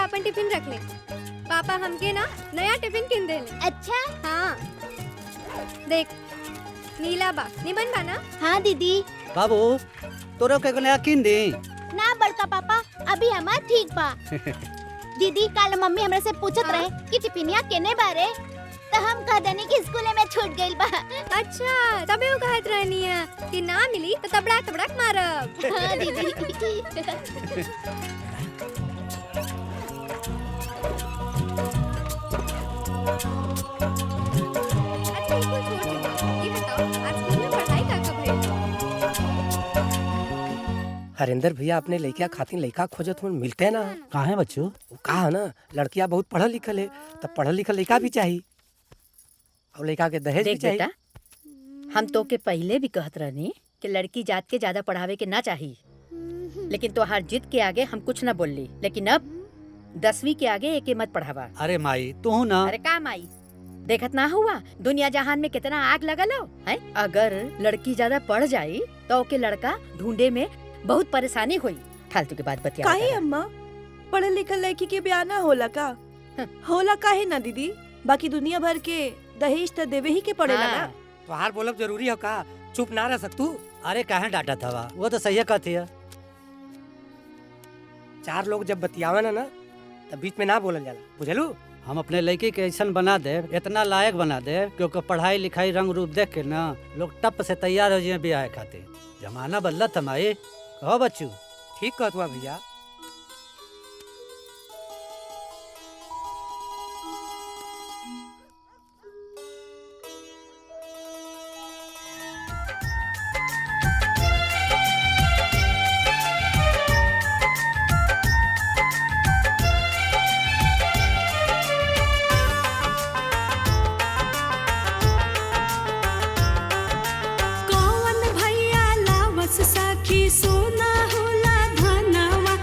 अपन टिफिन रख ले पापा हमके ना नया टिफिन किन दे ले अच्छा हाँ देख नीला बा निबन बा ना हाँ दीदी बाबू तोरो के नया किन दी ना बड़का पापा अभी हमार ठीक बा दीदी कल मम्मी हमरा से पूछत रहे कि टिफिनिया केने बारे तो हम कह देनी कि स्कूल में छूट गइल बा अच्छा तबे वो कहत रहनी है कि ना मिली तो तबड़ा तबड़क मारब हाँ दीदी हरिंदर भैया अपने लड़किया खातिर लड़का खोजत में मिलते ना कहाँ है बच्चों कहा ना लड़किया बहुत पढ़ल लिखल है तो पढ़ल लिखल लड़का भी चाहिए और लड़का के दहेज भी चाहिए हम तो के पहले भी कहत रहनी कि लड़की जात के ज्यादा पढ़ावे के ना चाहिए लेकिन तो हर जिद के आगे हम कुछ न बोलली लेकिन अब 10वीं के आगे एक मत पढ़ावा अरे माई तू ना अरे का माई देखत ना हुआ दुनिया जहान में कितना आग लगल हो है अगर लड़की ज्यादा पढ़ जाई तो ओके लड़का ढूंढे में बहुत परेशानी हुई फालतू की बात बतिया काहे अम्मा पढ़ल लिखल लड़की के ब्याह ना होला का होला काहे ना दीदी बाकी दुनिया भर के दहेज तो देवे ही के पड़ेला ना तो हार बोलब जरूरी हो का चुप ना रह सकतू अरे काहे डांटा था वो तो सही कहती है चार लोग जब बतियावे ना तब बीच में ना बोलल जाला बुझलू हम अपने लड़की के ऐसा बना दे इतना लायक बना दे क्योंकि पढ़ाई लिखाई रंग रूप देख के ना लोग टप से तैयार हो जाए ब्याह खातिर जमाना बदलत हमारे कहो बच्चू ठीक कहत हुआ भैया कौन भैया लावस सखी सोना होला धनवा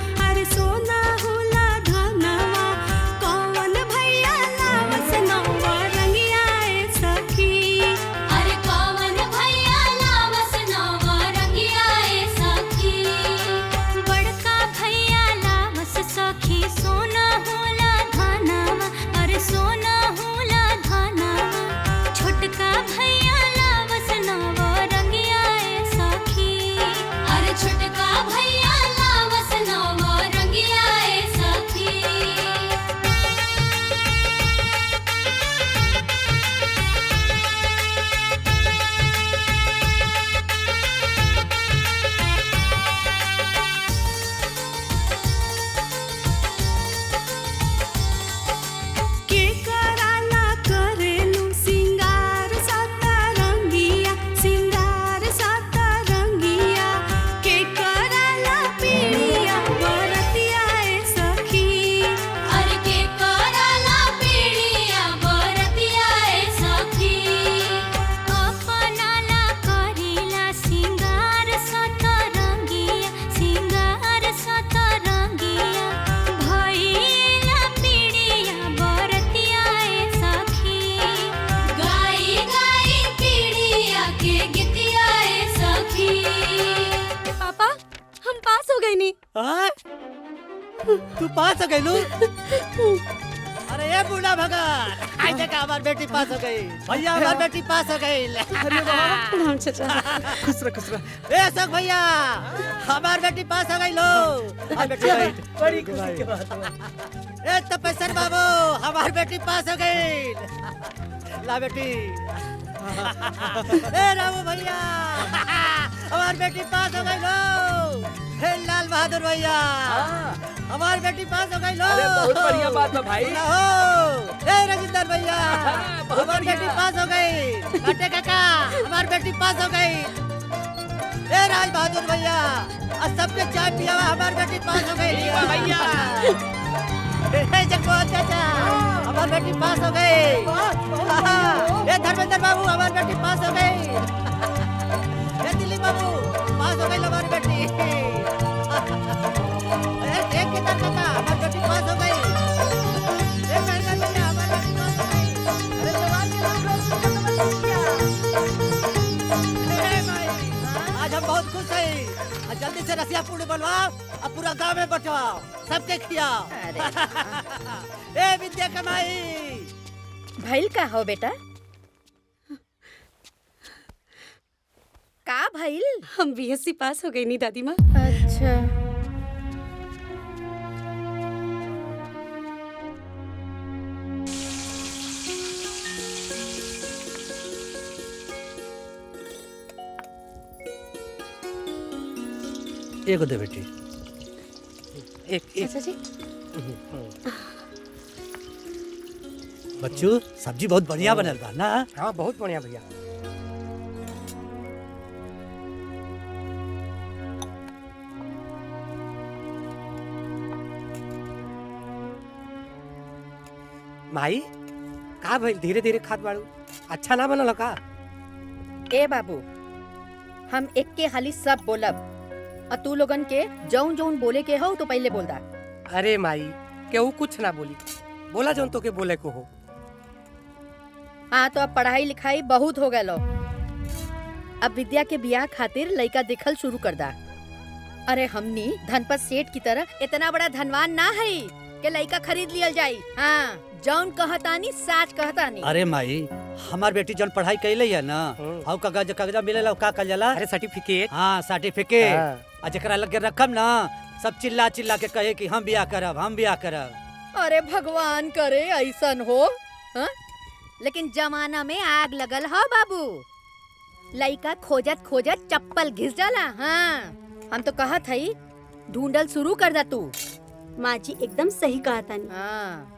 तू पास हो गई लू। अरे ये बूढ़ा भगत, आज देखा हमारी बेटी पास हो गई। भैया हमारी बेटी पास हो गई। अरे वाह, प्रणाम चाचा। खुश रह। ए अशोक भैया, हमारी बेटी पास हो गई लो। बड़ी खुशी की बात है। ए तपेश्वर बाबू, हमारी बेटी पास हो गई। ला बेटी। ए रामू भैया, हमारी बेटी पास हो गई लो। हे लाल बहादुर भैया, हमारी बेटी पास हो गई लो। अरे बहुत बढ़िया बात है भाई। हे राजेंद्र भैया, हमारी बेटी पास हो गई। काटे काका, हमारी बेटी पास हो गई। हे राज बहादुर भैया, आज सबके चाय पिया हुआ, हमारी बेटी पास हो गई। भैया, हे जगमोहन चाचा, हमारी बेटी पास हो गई। हे धर्मेंद्र बाबू, हमारी बेटी पास हो गई। हे दिलीप बाबू, पास हो गई हमारी बेटी। एक की तरफ का हमारी बेटी पास हो गई। एक महीना भैया, हमारी बेटी पास हो गई। अरे जवान के लोग अरे भाई, आज हम बहुत खुश हैं। जल्दी से रसिया पूरी बनवाओ और पूरा गांव में बंटवाओ, सबके खिलाओ। ए विद्या कमाई भइल का हो बेटा? का भइल? हम बीएससी पास हो गई नी दादी माँ। अच्छा, एगो दे बेटी। एक अच्छा जी। बच्चू, सब्जी बहुत बढ़िया बनल बा ना? हाँ बहुत बढ़िया भैया। माई, का भइल? धीरे धीरे खात बाड़ू, अच्छा ना बनल का? ए बाबू, हम एक के हाली सब बोलब और तू लोगन के जौन जौन बोले के हो तो पहले बोल दा। अरे माई, केहू कुछ ना बोली, बोला जौन तो के बोले को हो। हाँ तो अब पढ़ाई लिखाई बहुत हो गलो। अब विद्या के बियाह खातिर लड़का देखल शुरू कर दा। अरे हमनी धनपत सेठ की तरह इतना बड़ा धनवान ना है कि लड़का खरीद लियल जाई। हाँ, जौन कहतानी साच कहतानी। अरे माई, हमार बेटी जौन पढ़ाई कैले है ना, हाउ कागज कागजा मिलेला का कहल जाला? अरे सर्टिफिकेट। हाँ सर्टिफिकेट। आ जेकरा लगे रखम ना, सब चिल्ला चिल्ला के कहे कि हम बियाह करब, हम बियाह करब। अरे भगवान करे ऐसन हो। हाँ? लेकिन जमाना में आग लगल हो बाबू। लड़का खोजत खोजत चप्पल घिस जाला। हाँ, हम तो कहत हई ढूंढल शुरू कर दा तू। माँ जी एकदम सही कहा तानी।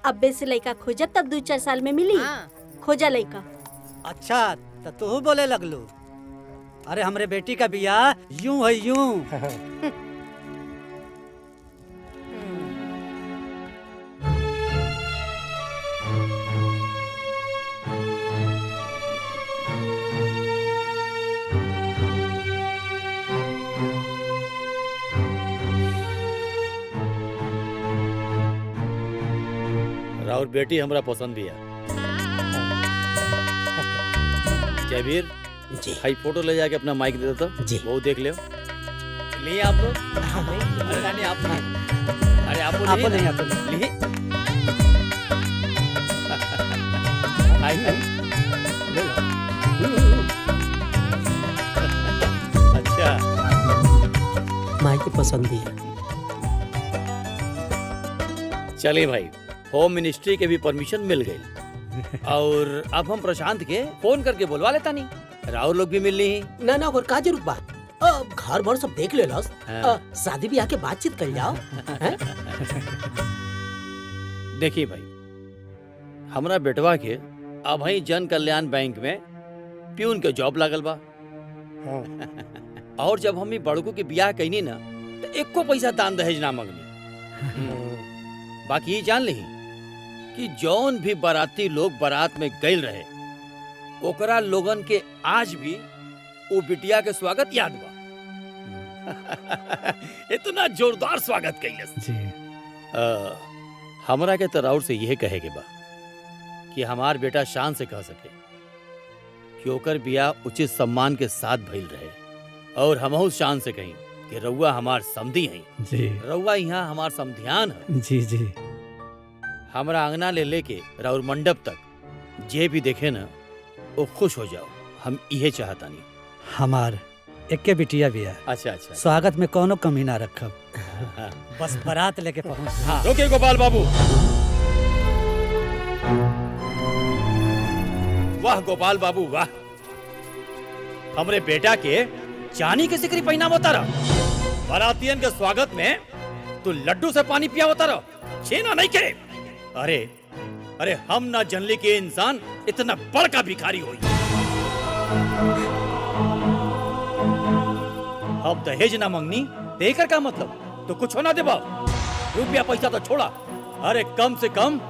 अब्बे से लड़का खोजब तब 2-4 साल में मिली। खोजा लड़का। अच्छा तो तू बोले लगलू। अरे हमरे बेटी का बियाह यूं है यूं। और बेटी हमरा पसंद भी है। जयवीर जी, हाई फोटो ले जाके अपना माइक दे देता जी, वो देख ले। लिए आप लोग? अरे नानी आप नहीं। अरे आप नहीं, आप लिए। अच्छा, माई की पसंद भी है। चलिए भाई, होम मिनिस्ट्री के भी परमिशन मिल गई और अब हम प्रशांत के फोन करके बुलवा लेता नहीं, राहुल लोग भी मिल ली। ना ना, और का जरूरत बा? घर भर सब देख ले लस। शादी ब्याह के बातचीत कर जाओ। देखिए भाई, हमरा बेटवा के अब ही जन कल्याण बैंक में प्यून के जॉब लागल बा। और जब हम बड़कू के बियाह कईनी ना, तो एको पैसा दान दहेज ना मंगनी। बाकी ये जान ली कि जौन भी बाराती लोग बारात में गइल रहे, ओकरा लोगन के आज भी वो बिटिया के स्वागत याद बा। इतना जोरदार स्वागत कैलस। हमरा के तो राउर से यह कहे के बा कि हमार बेटा शान से कह सके कि ओकर बियाह उचित सम्मान के साथ भइल रहे, और हमहू शान से कहीं कि रउआ हमार समधी हैं। जी रउआ यहाँ हमार समधियान है। जी जी हमरा अंगना ले लेके राउर मंडप तक जे भी देखे ना वो खुश हो जाओ। हम इहे चाहता नहीं। हमार एक बिटिया भी है। अच्छा अच्छा। स्वागत में कोनो कमी ना रखब। बस बारात लेके पहुंच। हाँ। रोके गोपाल बाबू। वाह गोपाल बाबू वाह, हमरे बेटा के चानी के सिकरी पहना उतारा। बारातियन के स्वागत में तू लड्डू से पानी पिया उतारा। छेना नहीं के। अरे अरे हम ना जनली के इंसान इतना बड़का भिखारी होई। अब दहेज ना मंगनी देकर का मतलब तो कुछ होना देबा। रुपया पैसा तो छोड़ा, अरे कम से कम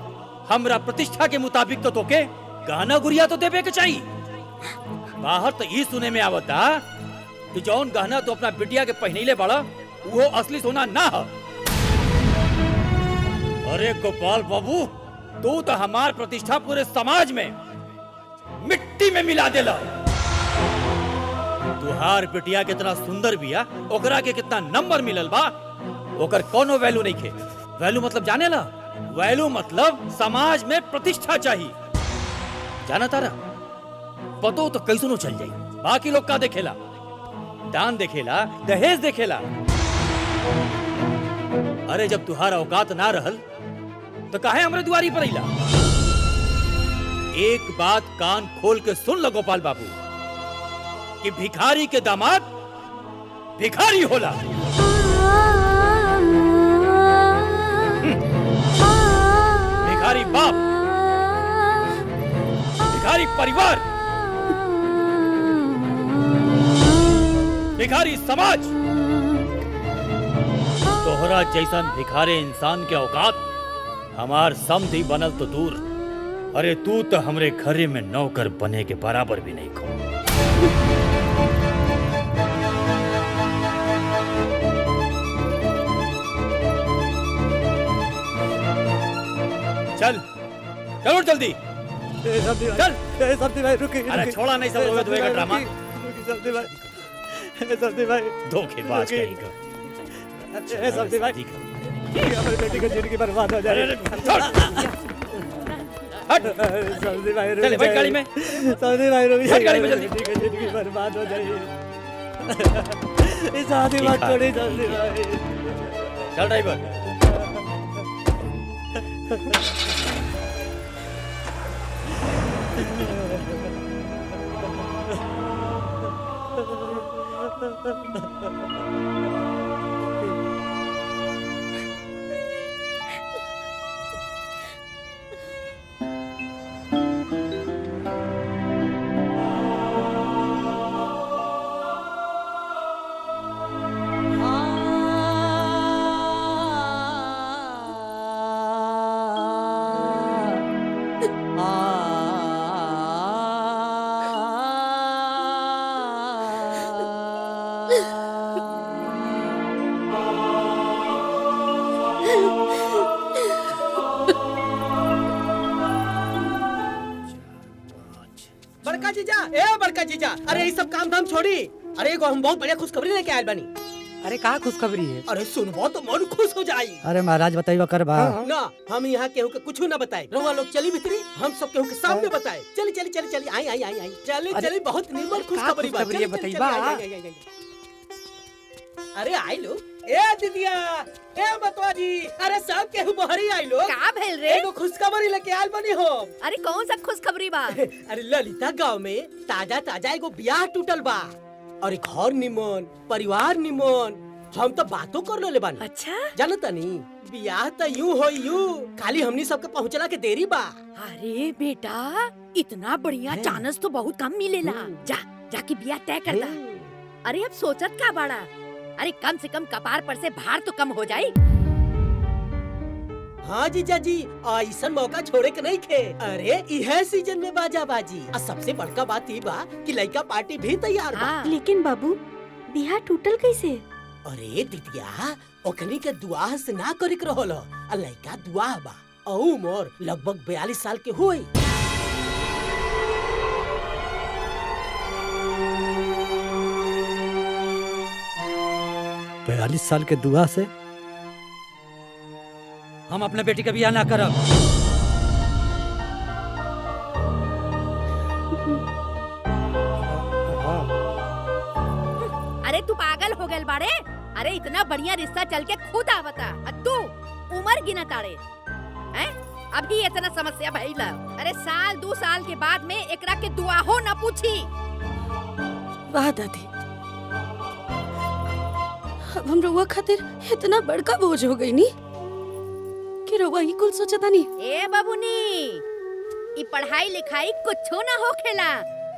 हमरा प्रतिष्ठा के मुताबिक तो तोके गाना गुड़िया तो देवे के चाहिए। बाहर तो ये सुने में आवता कि जौन गहना तो अपना बिटिया के पहनीले बड़ा वो असली सोना ना है। अरे गोपाल बाबू तू तो हमार प्रतिष्ठा पूरे समाज में मिट्टी में मिला देला। तुहार बिटिया कितना सुंदर बिया, ओकरा के कितना नंबर मिलल बा, ओकर कोनो वैल्यू नहीं खे। वैल्यू मतलब जाने ला? वैल्यू मतलब समाज में प्रतिष्ठा चाहिए। जाना तारा पतो तो कैसनो चल जाई। बाकी लोग का देखेला? दान देखेला, दहेज देखेला। अरे जब तुहारा औकात ना रहल तो काहे हमरे दुआरी पर अइला? एक बात कान खोल के सुन लो गोपाल बाबू कि भिखारी के दामाद भिखारी होला। भिखारी बाप, भिखारी परिवार, भिखारी समाज। तोहरा जैसन भिखारी इंसान के औकात हमार समधी बनल तो दूर, अरे तू तो हमरे घरे में नौकर बने के बराबर भी नहीं को। चल चलो जल्दी चल। समधी भाई रुकिए। अरे छोड़ा नहीं सब रोवे धोएगा ड्रामा। समधी भाई धोखेबाज कहेगा। समधी भाई हमारी बेटी की जिंदगी बर्बाद हो जाए। समधी भाई चल बैठ गाड़ी में। समधी भाई रुक बैठ गाड़ी में जल्दी। बेटी की जिंदगी बर्बाद हो जाए। इस आदमी बात छोड़ी समधी भाई। चल ड्राइवर। बड़का जीजा, ए बड़का जीजा, अरे ये सब काम धाम छोड़ी। अरे एगो हम बहुत बढ़िया खुशखबरी लेके आयल बानी। अरे का खुशखबरी है? अरे सुनबो तो मन खुश हो जाई। अरे महाराज बताइए कर बा। ना हम यहाँ केहू के कुछ ना बताए। रउआ लोग चली भीतरी, हम सब केहू के सामने बताए। चली चली चली चली आई आई आई आई चली चली। बहुत निर्मल खुशखबरी बा। चली, चली, चली, आई, आई, आई, आई। अरे आई लो ए दीदिया, ए बतवा जी, अरे सब केहू बहरी आई लो। का भेल रे? एगो खुशखबरी लेके आयल बनी हो। अरे कौन सा खुशखबरी बा? अरे ललिता गांव में ताजा ताजा एगो ब्याह टूटल बा। और घर निमन, परिवार निमन, हम तो बातों कर लेले बानी। अच्छा जानता नहीं ब्याह तो यूं हो यूं, खाली हमनी सबके पहुंचला के देरी बा। अरे बेटा इतना बढ़िया चांस तो बहुत कम मिलेला। जा जाके ब्याह तय कर दा। अरे अब सोचत का बाड़ा? अरे कम से कम कपार पर से भार तो कम हो जाए। हाँ जीजा जी, ऐसा मौका छोड़े के नहीं खे। अरे यह सीजन में बाजा बाजी। और सबसे बड़का बात ये बा कि लड़का पार्टी भी तैयार बा। लेकिन बाबू बिहार टूटल कैसे? अरे दीदिया ओकनी के दुआ से ना करे के रहल। लड़का दुआ बा और उम्र लगभग 42 साल के हुई। 42 साल के दुआ से हम अपने बेटी का बियाह ना करब। अरे तू पागल हो गए बाड़े? अरे इतना बढ़िया रिश्ता चल के खुद आवता तू उम्र गिना ताड़े हैं? अभी इतना समस्या भइला। अरे साल 2 साल के बाद में एकरा के दुआ हो न पूछी। वाह दादी, अब हम रउआ खातिर इतना बड़का बोझ हो गई नी कि रउआ ही कुल सोचता नी। ए बबुनी, ई पढ़ाई लिखाई कुछो ना होखेला।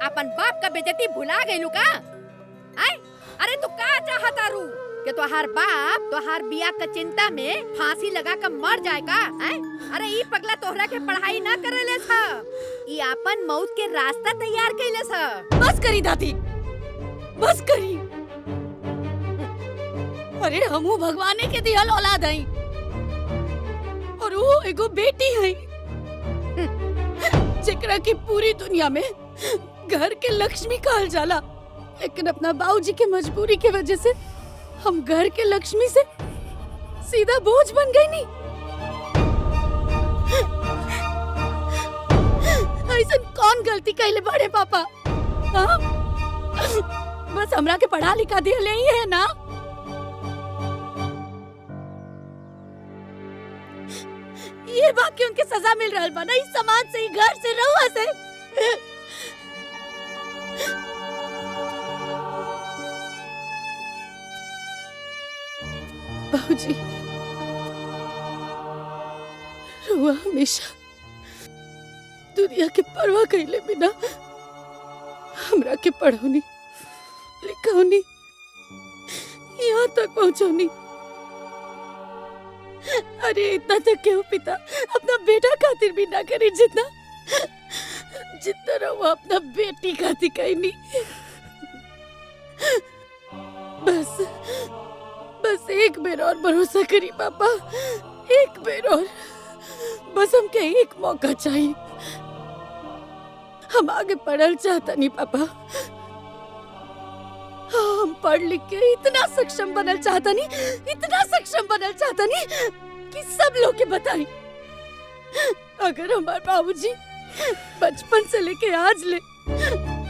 अपन बाप का बेइज्जती भुला गइलू का? आय अरे तू का चाहता रू कि तोहार बाप तोहार बिया का चिंता में फांसी लगा कर मर जाए का? आय अरे ई पगला तोहरा के पढ़ाई ना करेले था, ई अपन मौत के रास्ता तैयार कइले था। बस करी दादी, बस करी। अरे हमू भगवाने के दिहल औलाद हई और वो एगो बेटी हई जेकरा की पूरी दुनिया में घर के लक्ष्मी कहल जाला, लेकिन अपना बाबूजी के मजबूरी के वजह से हम घर के लक्ष्मी से सीधा बोझ बन गई नी। ऐसा कौन गलती कैले बड़े पापा? हाँ? बस हमरा के पढ़ा लिखा दिया ले ही है ना। ये बाकी उनके सजा मिल रहा बा ना, इस समाज से, घर से, रहुआ से। बाबूजी, रहुआ हमेशा दुनिया के परवाह कैले बिना हमरा के पढ़ौनी लिखौनी यहाँ तक पहुँचौनी। अरे इतना तक क्यों पिता अपना बेटा खातिर भी ना करे जितना रहुआ अपना बेटी खातिर कहनी। बस एक बेर और भरोसा करी पापा, एक बेर और। बस हमके एक मौका चाहिए। हम आगे पढ़ल चाहता नहीं पापा, हम पढ़ लिख के इतना सक्षम बनल चाहता नहीं, इतना सक्षम बनल चाहता नहीं कि सब लोग के बताई। अगर हमारे बाबूजी बचपन से लेके आज ले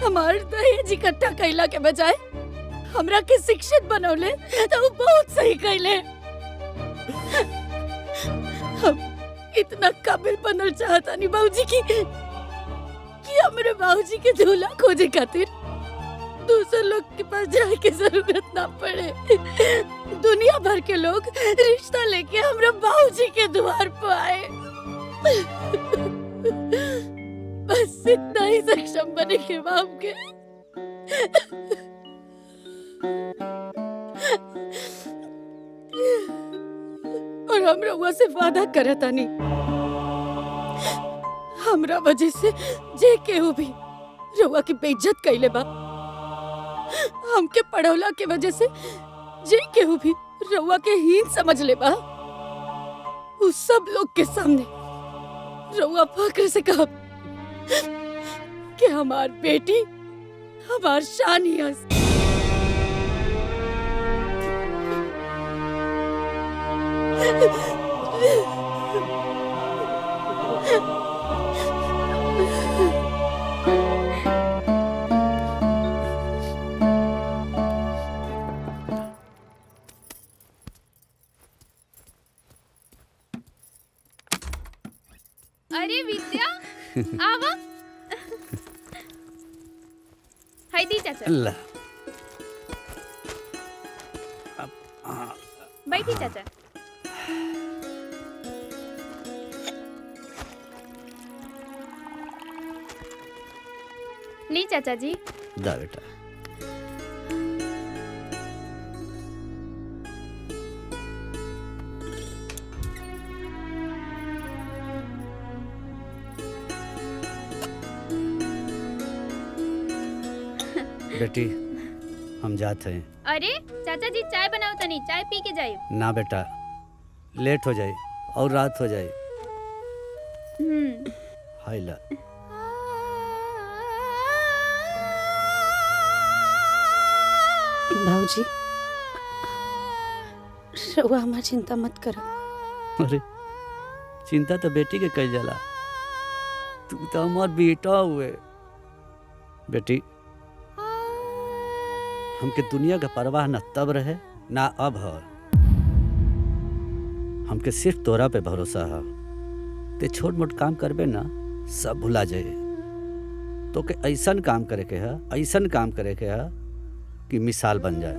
हमारे दहेज इकट्ठा कैला के बजाय हमरा के शिक्षित बनौले तो वो बहुत सही कैले। हम इतना काबिल बनल चाहता नहीं बाबूजी कि हमारे बाबूजी के दूल्हा खोजे खातिर दूसरे लोग के पास जाने की जरूरत ना पड़े। दुनिया भर के लोग रिश्ता लेके हमारे बाबूजी के द्वार पर आए। बस इतना ही सक्षम बने के बाप के। और हम रउआ से वादा करता नहीं, हमरा वजह से जे केहू भी रउआ की बेइज्जत कैले बा, हमके पढ़ौला के वजह से जे केहू भी रउआ के हीन समझ ले बा, उस सब लोग के सामने रउआ फक्र से कहब कि हमार बेटी हमार शान ही है। अरे विद्या आवा। हाय दी चाचा। अल्लाह। बैठी चाचा। नहीं चाचा जी। दा बेटा। बेटी हम जाते हैं। अरे चाचा जी चाय बनाओ तनी, चाय पी के जाए। ना बेटा, लेट हो जाए और रात हो जाए। हाय ला। भाऊजी, रउआ हमार चिंता मत करो। अरे चिंता तो बेटी के कल जाला, तू तो हमार बेटा हुए। बेटी हमके दुनिया का परवाह न तब रहे ना अब है। हमके सिर्फ तोरा पे भरोसा है। ते छोट मोट काम करबे ना सब भुला जाए। तो के ऐसन काम करे के है, ऐसन काम करे के है कि मिसाल बन जाए।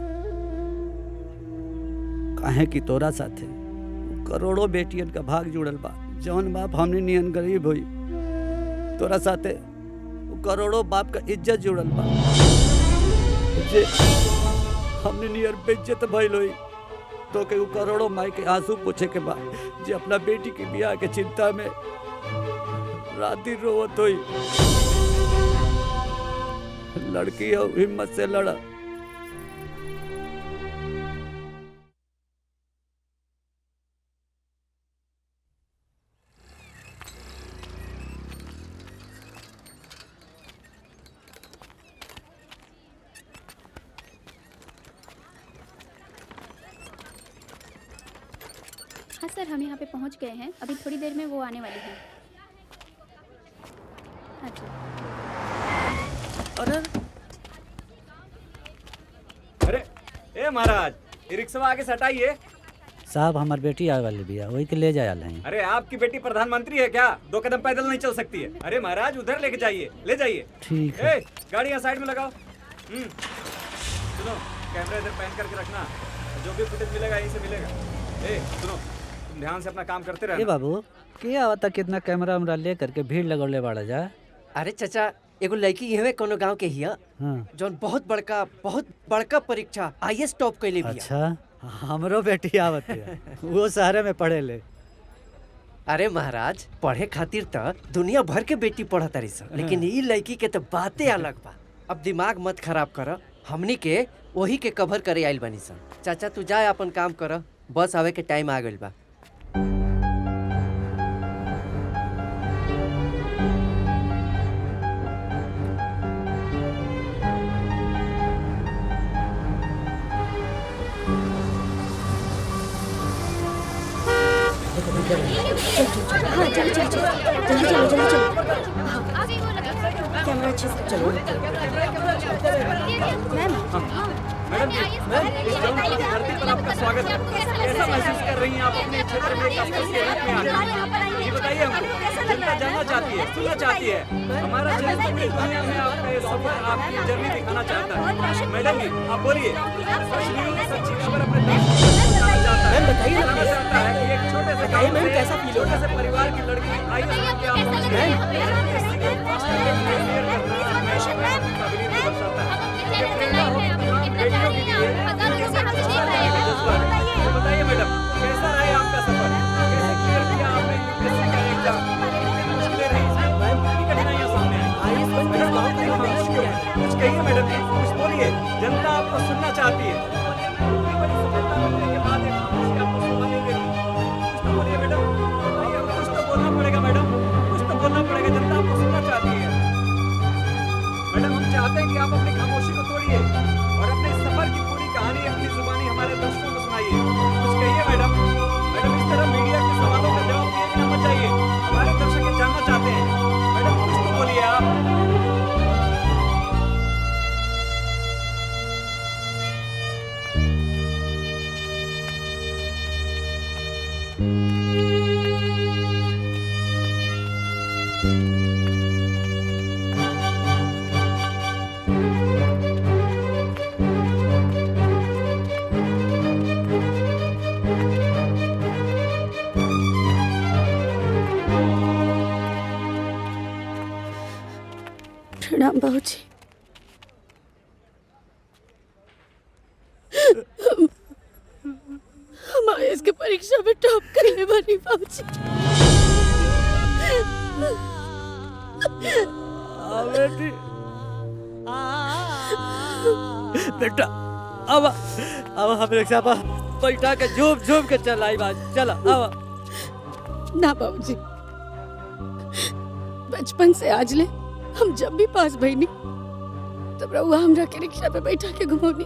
काहे कि तोरा साथे करोड़ों बेटियन का भाग जुड़ल बा। जौन बाप हमने नियन गरीब होई, तोरा साथे करोड़ों बाप का इज्जत जुड़ल बा। जे हमने नियर बेइज्जत भइल होई, तो के करोड़ों माई के आंसू पोछे के बा। जे अपना बेटी की बियाह के चिंता में रात दिन रोवत होई। लड़की हो हिम्मत से लड़ा। हाँ सर, हम यहाँ पे पहुँच गए हैं। अभी थोड़ी देर में वो आने वाली हैं। हाँ जी। अरे ए महाराज, ये रिक्शा आगे से हटाइए। साहब हमार बेटी आए वाली बिया, वही के ले जाए हैं। अरे आपकी बेटी प्रधानमंत्री है क्या? 2 कदम पैदल नहीं चल सकती है। अरे महाराज उधर लेके जाइए, ले जाइए। ठीक है। गाड़ी यहाँ साइड में लगाओ। सुनो, कैमरा इधर पैन करके रखना, जो भी फुटेज मिलेगा यहीं से मिलेगा। सुनो, तुम ध्यान से अपना काम करते रहना। बाबू क्या आवता कितना कैमरा वैमरा ले करके भीड़ लगौले बाड़ा जा। अरे चाचा, एगो लड़की ये कोनो गांव के हिया, जौन बहुत बड़का परीक्षा IAS टॉप कैले बिया। अच्छा, हमरो बेटी आवत है, वो शहर में पढ़े ले। अरे महाराज, पढ़े खातिर तो दुनिया भर के बेटी पढ़त रही सन, लेकिन ई लड़की के तो बातें अलग बा। अब दिमाग मत खराब कर, हमनी के वही के कवर करे आइल बनी सन। चाचा तू जाए अपन काम कर, बस आवे के टाइम आ गइल बा। हाँ चलो चलो चलो जल्दी चलो जल्दी चलो। कैमरा अच्छे से चलो। मैम मैडम जी, इस जौन की धरती पर आपका स्वागत है। कैसा महसूस कर रही हैं आप अपने क्षेत्र में एक अफसर के रूप में आकर? ये बताइए हमको, जनता जानना चाहती है, सुनना चाहती है। हमारा चैनल पूरी दुनिया में आपका सफर, आपकी जर्नी दिखाना चाहता है। मैडम जी आप बोलिए, सच्ची खबर अपने दर्शकों को बताना चाहता है। बताना चाहता है कि एक छोटे से गाँव में कैसा फील होता है, छोटे से परिवार की लड़की आई के आप पहुंच बताइए मैडम, कैसा रहा आपका सफर? कैसे क्लियर किया आपने यूपीएससी का एग्जाम? कितनी मुश्किलें रही, कितनी कठिनाइयां सामने आई? कुछ कहिए मैडम जी, कुछ बोलिए, जनता आपको सुनना चाहती है। इतनी बड़ी सफलता मिलने के बाद एक खामोशी आपको शोभा नहीं देती। कुछ तो बोलिए मैडम, बताइए, कुछ तो बोलना पड़ेगा मैडम, कुछ तो बोलना पड़ेगा, जनता आपको सुनना चाहती है। मैडम हम चाहते हैं कि आप अपनी खामोशी को तोड़िए और अपने सफर की पूरी कहानी अपनी जुबानी हमारे दर्शकों को सुनाइए। कुछ कहिए मैडम। मैडम इस तरह मीडिया के सवालों का जवाब दिए बिना मत जाइए, हमारे दर्शक ये जानना चाहते हैं। मैडम कुछ तो बोलिए आप। प्रणाम बाबूजी। हम IAS के परीक्षा में टॉप करने वाली बाबूजी। बेटा अब हम रिक्शा पर बैठा के झूम झूम के चलाई बात। चला अब ना बाबूजी, बचपन से आज ले हम जब भी पास बहनी तब रहुआ हमरा के रिक्शा पे बैठा के घुमौनी,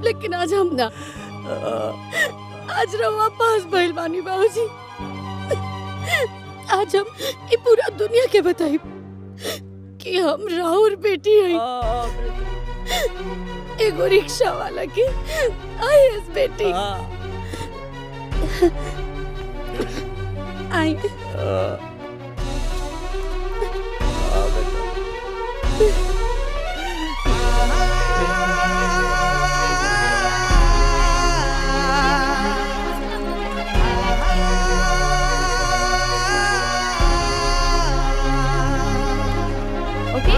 लेकिन आज हम ना। आज रवा पास भइल बानी बाबूजी। आज हम ये पूरा दुनिया के बताई कि हम राहुल बेटी है। एगो रिक्शा वाला के आईएएस बेटी। आई ओके।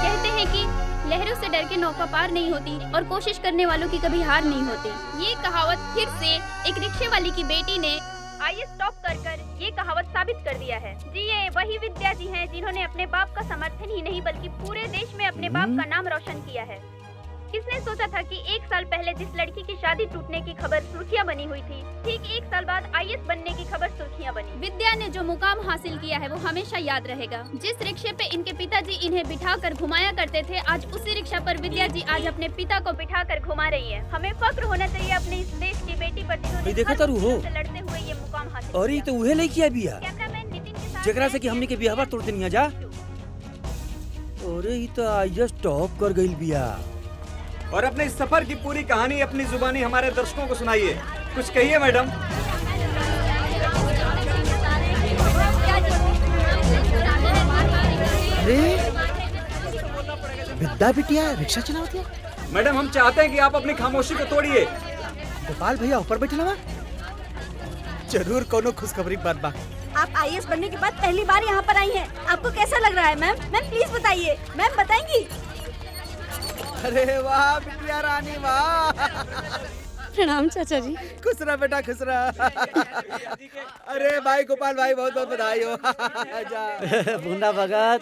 कहते हैं कि लहरों से डर के नौका पार नहीं होती और कोशिश करने वालों की कभी हार नहीं होती। ये कहावत फिर से एक रिक्शे वाली की बेटी ने आईएएस टॉप कर ये कहावत साबित कर दिया है। जी ये वही विद्या जी हैं जिन्होंने अपने बाप का समर्थन ही नहीं बल्कि पूरे देश में अपने बाप का नाम रोशन किया है। किसने सोचा था कि 1 साल पहले जिस लड़की की शादी टूटने की खबर सुर्खियां बनी हुई थी, ठीक 1 साल बाद आईएएस बनने की खबर सुर्खियां बनी। विद्या ने जो मुकाम हासिल किया है वो हमेशा याद रहेगा। जिस रिक्शे पे इनके पिताजी इन्हें बिठाकर घुमाया करते थे, आज उसी रिक्शा पर विद्या जी आज अपने पिता को बिठाकर घुमा रही है। हमें फक्र होना चाहिए अपने इस देश की बेटी पर जिन्होंने हर मुश्किल से लड़ते हुए ये मुकाम हासिल और ये तो उहे नहीं किया बिया जेकरा से कि हमने के बियाह तोड़ देनिया जा। अरे ये तो आईएएस टॉप कर गई बिया। और अपने इस सफर की पूरी कहानी अपनी जुबानी हमारे दर्शकों को सुनाइए। कुछ कहिए मैडम। अरे विद्या बिटिया रिक्शा चलाती है। मैडम हम चाहते हैं कि आप अपनी खामोशी को तोड़िए। गोपाल भैया ऊपर बैठे ना जरूर कोनो खुशखबरी बात बा। आप आईएएस बनने के बाद पहली बार यहाँ पर आई हैं। आपको कैसा लग रहा है मैम? मैम प्लीज बताइए। मैम बताएंगी? अरे वाह बिटिया रानी वाह। प्रणाम चाचा जी। खुश रह बेटा खुश रह। अरे भाई गोपाल भाई बहुत बहुत बधाई हो। बूंदा भगत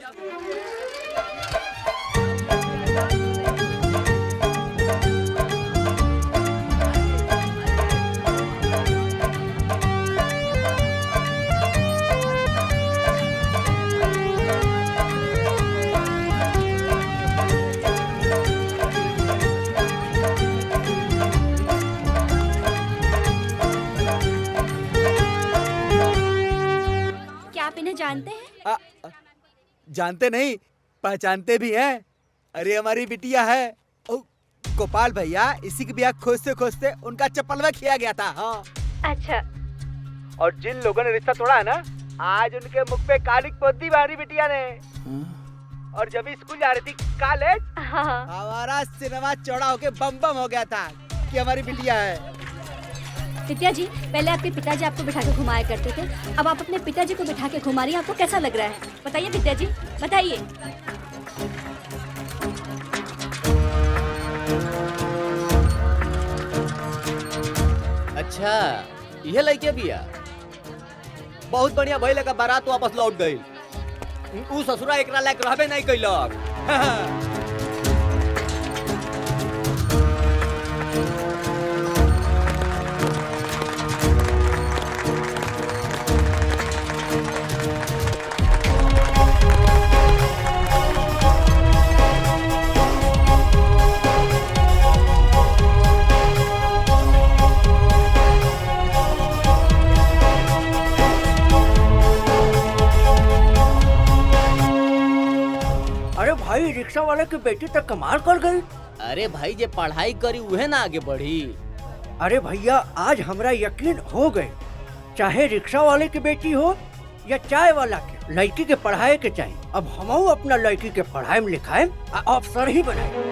आप इन्हें जानते हैं? जानते नहीं पहचानते भी हैं। अरे हमारी बिटिया है गोपाल भैया, इसी की ब्याह खोजते खोजते उनका चप्पलवा खिया गया था। हाँ। अच्छा। और जिन लोगों ने रिश्ता तोड़ा है ना, आज उनके मुख पे काली पोती मारी बिटिया ने। और जब स्कूल जा रही थी कॉलेज, हमारा सिनेमा चौड़ा होके बम बम हो गया था कि हमारी बिटिया है। विद्या जी, पहले आपके पिताजी आपको बिठा के घुमाया करते थे, अब आप अपने पिताजी को बिठा के घुमा रही हैं। आपको कैसा लग रहा है? बताइए विद्या जी, बताइए। अच्छा यह लड़के बिया बहुत बढ़िया भइल का बारात वापस लौट गई। ऊ ससुरा एकरा लायक रहबे नहीं कैलक। भाई रिक्शा वाले की बेटी तक कमाल कर गई। अरे भाई जे पढ़ाई करी उहे ना आगे बढ़ी। अरे भैया आज हमरा यकीन हो गए, चाहे रिक्शा वाले की बेटी हो या चाय वाला के, लड़की के पढ़ाई के चाहिए। अब हमहू अपना लड़की के पढ़ाई में लिखाए अफसर ही बनाए।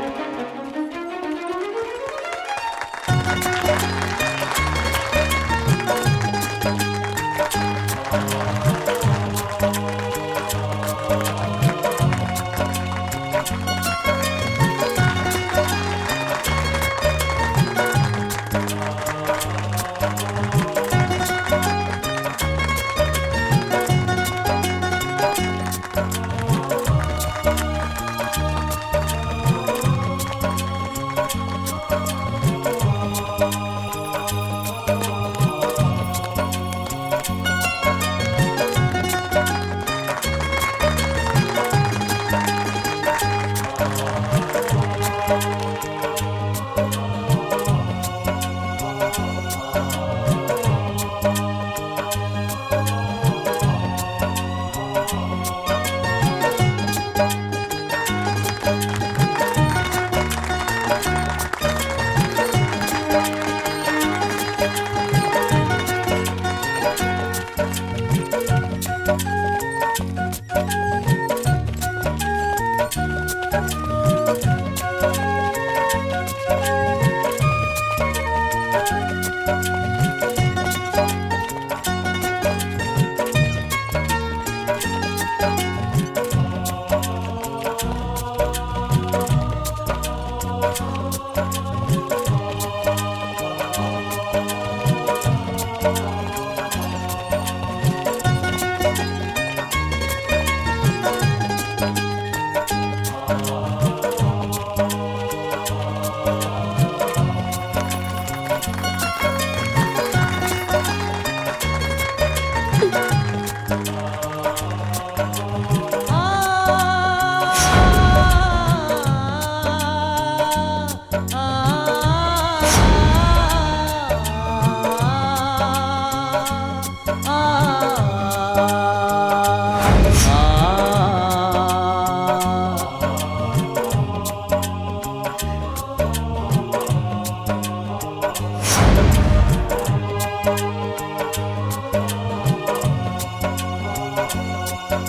आइए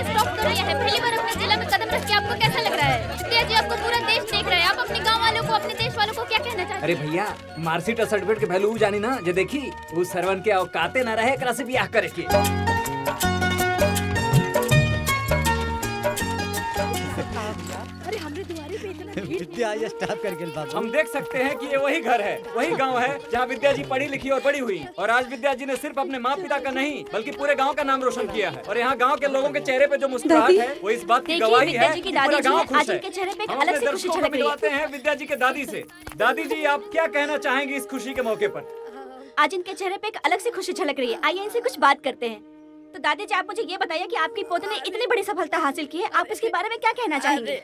स्टॉप करो यहाँ। पहली बार अपने जिला में कदम रख के आपको कैसा लग रहा है? शुक्रिया जी, आपको पूरा देश देख रहा है। आप अपने गांव वालों को, अपने देश वालों को क्या कहना चाहते हैं? अरे भैया, मार्कशीट और सर्टिफिकेट के वैल्यू जानी ना, जे देखी उस सरवन के औकाते ना रहे एकरा से बियाह करे के। अरे हमरे दुआरे पे इतना भीड़ विद्या ये स्टॉप कर गेल बाबू। हम देख सकते हैं कि ये वही घर है, वही गांव है जहाँ विद्या जी पढ़ी लिखी और बड़ी हुई। और आज विद्या जी ने सिर्फ अपने माँ पिता का नहीं बल्कि पूरे गांव का नाम रोशन किया है। और यहाँ गांव के लोगों के चेहरे पे जो मुस्कुराहट है वो इस बात की गवाही है कि पूरा गांव खुश है। हम अपने दर्शकों को मिलवाते हैं विद्या जी के दादी से। दादी जी, आप क्या कहना चाहेंगी इस खुशी के मौके पर? आज इनके चेहरे पे एक अलग सी खुशी झलक रही है। आइए इनसे कुछ बात करते हैं। तो दादी जी, आप मुझे ये बताइए कि आपकी पोते ने इतनी बड़ी सफलता हासिल की है, आप इसके बारे में क्या कहना चाहेंगे?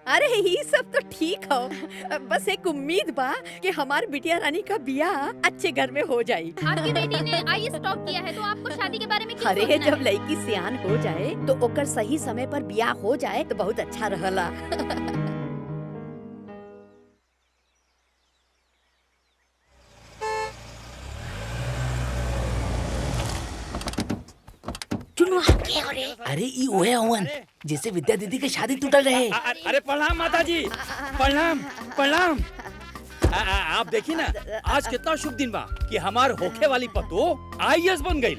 अरे ये सब तो ठीक हो, बस एक उम्मीद बा कि हमार बिटिया रानी का बियाह अच्छे घर में हो जाए। आपकी बेटी ने आईएएस टॉप किया है, तो आपको शादी के बारे में क्या अरे सोचना है? जब लड़की सियान हो जाए तो ओकर सही समय पर बियाह हो जाए तो बहुत अच्छा रहला। अरे ई ओए अवन जैसे विद्या दीदी के शादी टूटल रहे। अरे प्रणाम माता जी, प्रणाम प्रणाम। आप देखिए ना, आज कितना शुभ दिन बा कि हमार होखे वाली पतो आईएएस बन गई।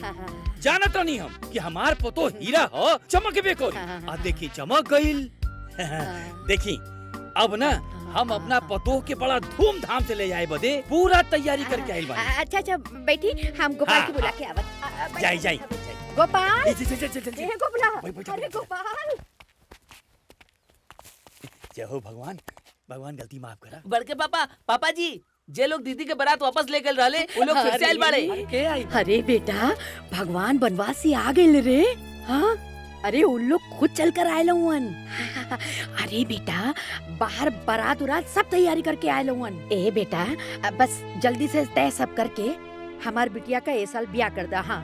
जानत नहीं हम कि हमार पतो हीरा हो, चमक बेकोरी। आ देखी चमक गईल। देखी अब ना हम अपना पतो के बड़ा धूमधाम से ले जाए बदे पूरा तैयारी करके आइल बानी। अच्छा अच्छा बैठी, हम गोपाल के बुला के आवत। जाई जाई गोपाल, चल ए गोपाल, अरे गोपाल। जय हो भगवान, भगवान गलती माफ करा। बड़के पापा जी, जे लोग दीदी के बारात वापस ले गए रहले वो लोग फिर से आइल बाड़े। अरे बेटा, भगवान बनवास से आ गए रे। हाँ, अरे उन लोग खुद चल कर आए लवन। अरे बेटा, बाहर बारात उरात सब तैयारी करके आए लवन। ए बेटा, बस जल्दी से तय सब करके हमार बिटिया का ये साल ब्याह कर दा। हाँ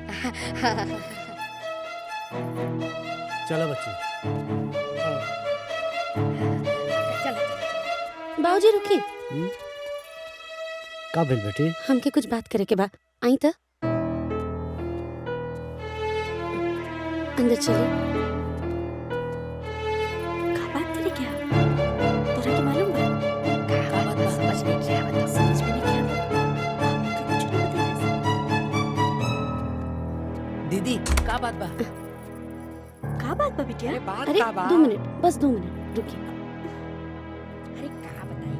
चलो बच्ची। बाबूजी रुकी, का भेल बेटी? हमके कुछ बात करे के बा। आई तो अंदर चले। का बात करे क्या? तोरा के मालूम बा? का बात बा? समझ में क्या बता? समझ में नहीं क्या? हमके कुछ नहीं बता। दीदी का बात बा? का बात बा बिटिया? बात अरे का बा? 2 मिनट, बस 2 मिनट रुकिए। अरे का बताई?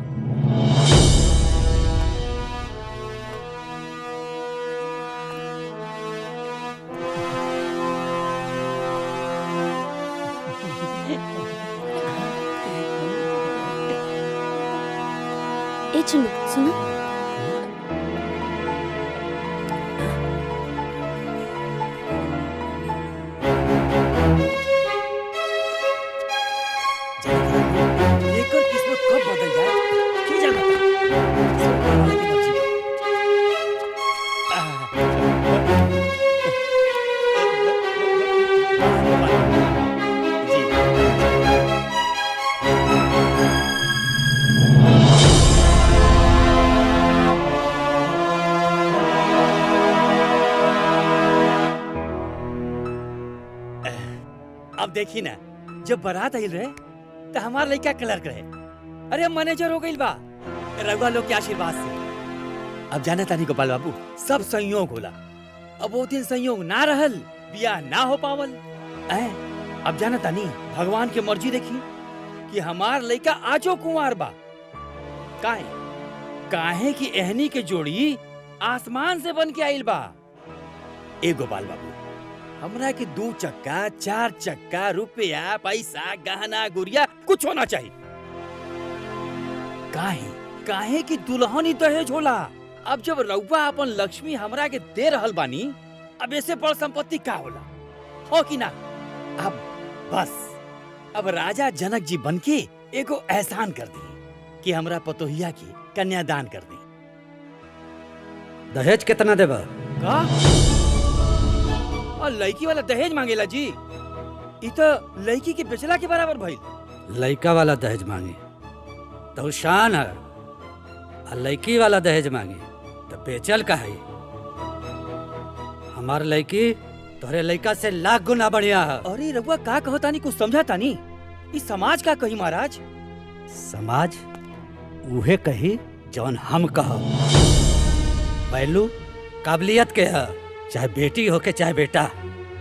ए चुन्नू सुनो। लेकर किस्मत कब बदल जाए की जानता। किस्मत वाले की मर्जी अब देखी ना, जब बारात आइल रहे तो हमार लड़का क्लर्क रहे। अरे हम मैनेजर हो गइल बा रघुआ लोग के आशीर्वाद से। अब जाने तानी गोपाल बाबू, सब संयोग होला। अब वो दिन संयोग ना रहल, बियाह ना हो पावल। अब जाने तानी भगवान के मर्जी देखी कि हमार लड़का आजो कुंवार बा। काहे कि एहनी के जोड़ी आसमान से बन के आइल बा। ए गोपाल बाबू, हमरा के 2 चक्का 4 चक्का रुपया पैसा गहना गुड़िया कुछ होना चाहिए। काहे कि दुल्हन ही दहेज होला। अब जब रउआ अपन लक्ष्मी हमरा के दे रहल बानी, अब ऐसे बड़ संपत्ति का होला हो कि ना। अब बस अब राजा जनक जी बनके एगो एहसान कर दी कि हमरा पतोहिया की कन्यादान कर दी। दहेज कितना देबा? का? और लड़की वाला दहेज मांगेला जी? इ तो लड़की के बेचला के बराबर भइल। लड़का वाला दहेज मांगे तो शान है, और लड़की वाला दहेज मांगे तो बेचल का है। हमार लड़की तोहरे लड़का से लाख गुना बढ़िया है। अरे रघुआ का कहो तानी, कुछ समझा तानी? इस समाज का कही महाराज? समाज उहे कही जौन हम कह। पहलू काबिलियत के है, चाहे बेटी हो के चाहे बेटा।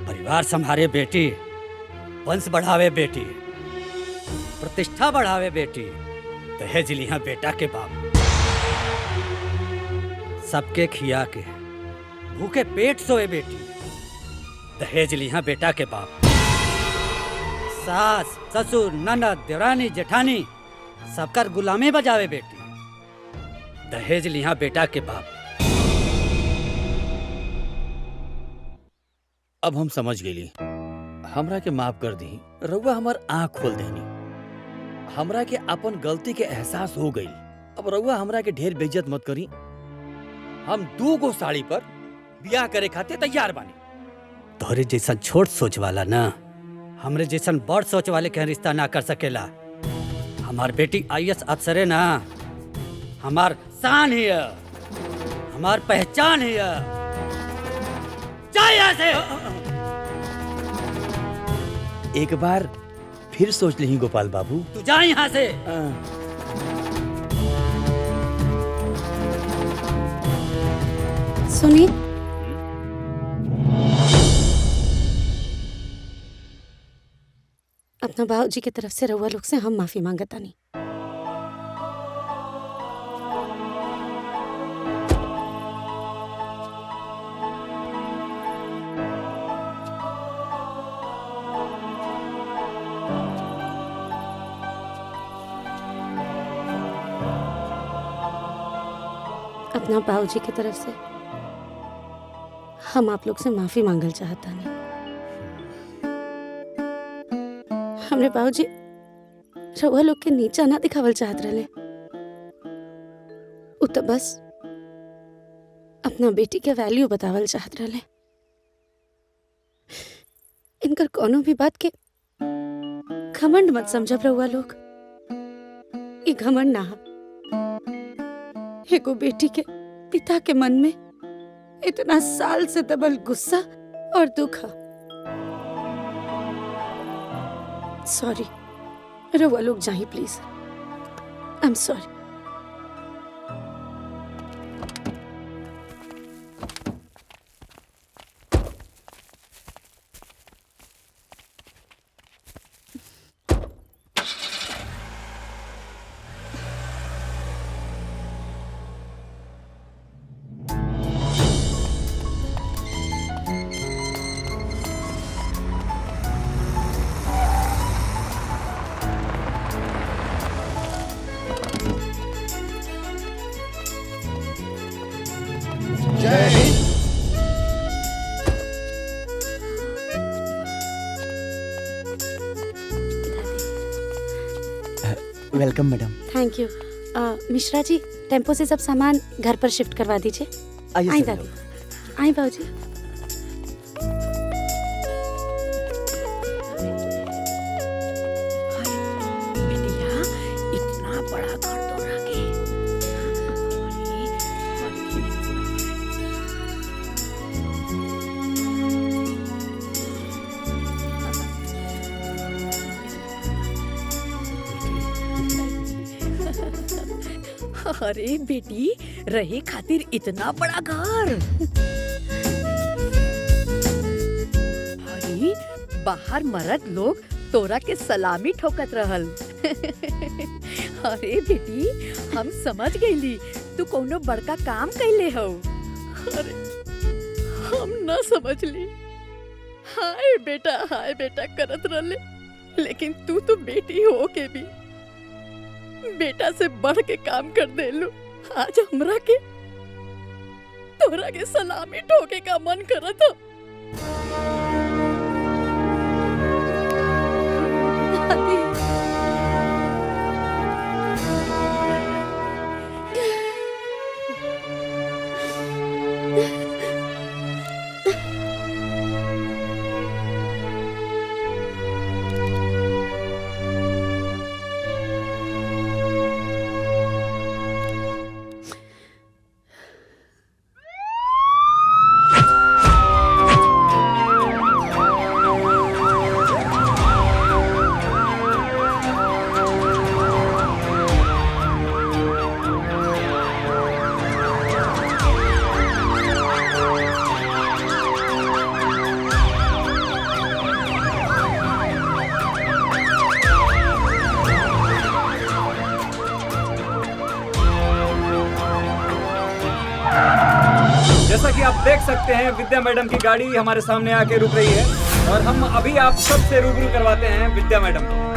परिवार संभाले बेटी, वंश बढ़ावे बेटी, प्रतिष्ठा बढ़ावे बेटी। दहेज लिया बेटा के बाप, सबके खिया के भूखे पेट सोए बेटी। दहेज लिया बेटा के बाप, सास ससुर ननद देवरानी जेठानी सबकर गुलामी बजावे बेटी। दहेज लिया बेटा के बाप। अब हम समझ गेली, हमरा के माफ कर दी। रउआ हमार आँख खोल देनी, हमरा के अपन गलती के एहसास हो गई। अब रउआ हमरा के ढेर बेइज्जत मत करी। हम 2 गो साड़ी पर ब्याह करे खातिर तैयार बानी। तोहरे जैसन छोट सोच वाला ना हमरे जैसन बड़ सोच वाले के रिश्ता ना कर सकेला। हमार बेटी IAS अफसर है ना, हमार शान है, हमार पहचान है। जा यहाँ से। एक बार फिर सोच ली गोपाल बाबू। तू जा यहाँ से। सुनी, अपना बाबूजी की तरफ से रउआ लोग से हम माफी मांगता नहीं। अपना बाबूजी की तरफ से हम आप लोग से माफी मांगल चाहता नहीं। हमरे बाबूजी रउआ लोग के नीचा ना दिखावल चाहत रहे। उ तो बस अपना बेटी के वैल्यू बतावल चाहत रहे। इनकर कोनो भी बात के घमंड मत समझब रउआ लोग। ये घमंड ना है, एगो बेटी के पिता के मन में इतना साल से दबल गुस्सा और दुख है। सॉरी, रउआ लोग जाइए please. I am sorry. Welcome madam. Thank you. Mishra ji, tempo से सब सामान घर पर शिफ्ट करवा दीजिए। आइए आई सर। दादी, आई बाबूजी। इतना बड़ा घर तो रखे। अरे बेटी, रहे खातिर इतना बड़ा घर। अरे बाहर मर्द लोग तोरा के सलामी ठोकत रहल। अरे बेटी, हम समझ गईली तू कोनो बड़का काम कैले हो। अरे हम न समझली। हाय बेटा करत रहले, लेकिन तू तो बेटी हो के भी बेटा से बढ़ के काम कर देलू। आज हमरा के तोरा के सलामी ठोके का मन करत हो। देख सकते हैं विद्या मैडम की गाड़ी हमारे सामने आके रुक रही है और हम अभी आप सबसे रूबरू करवाते हैं विद्या मैडम को।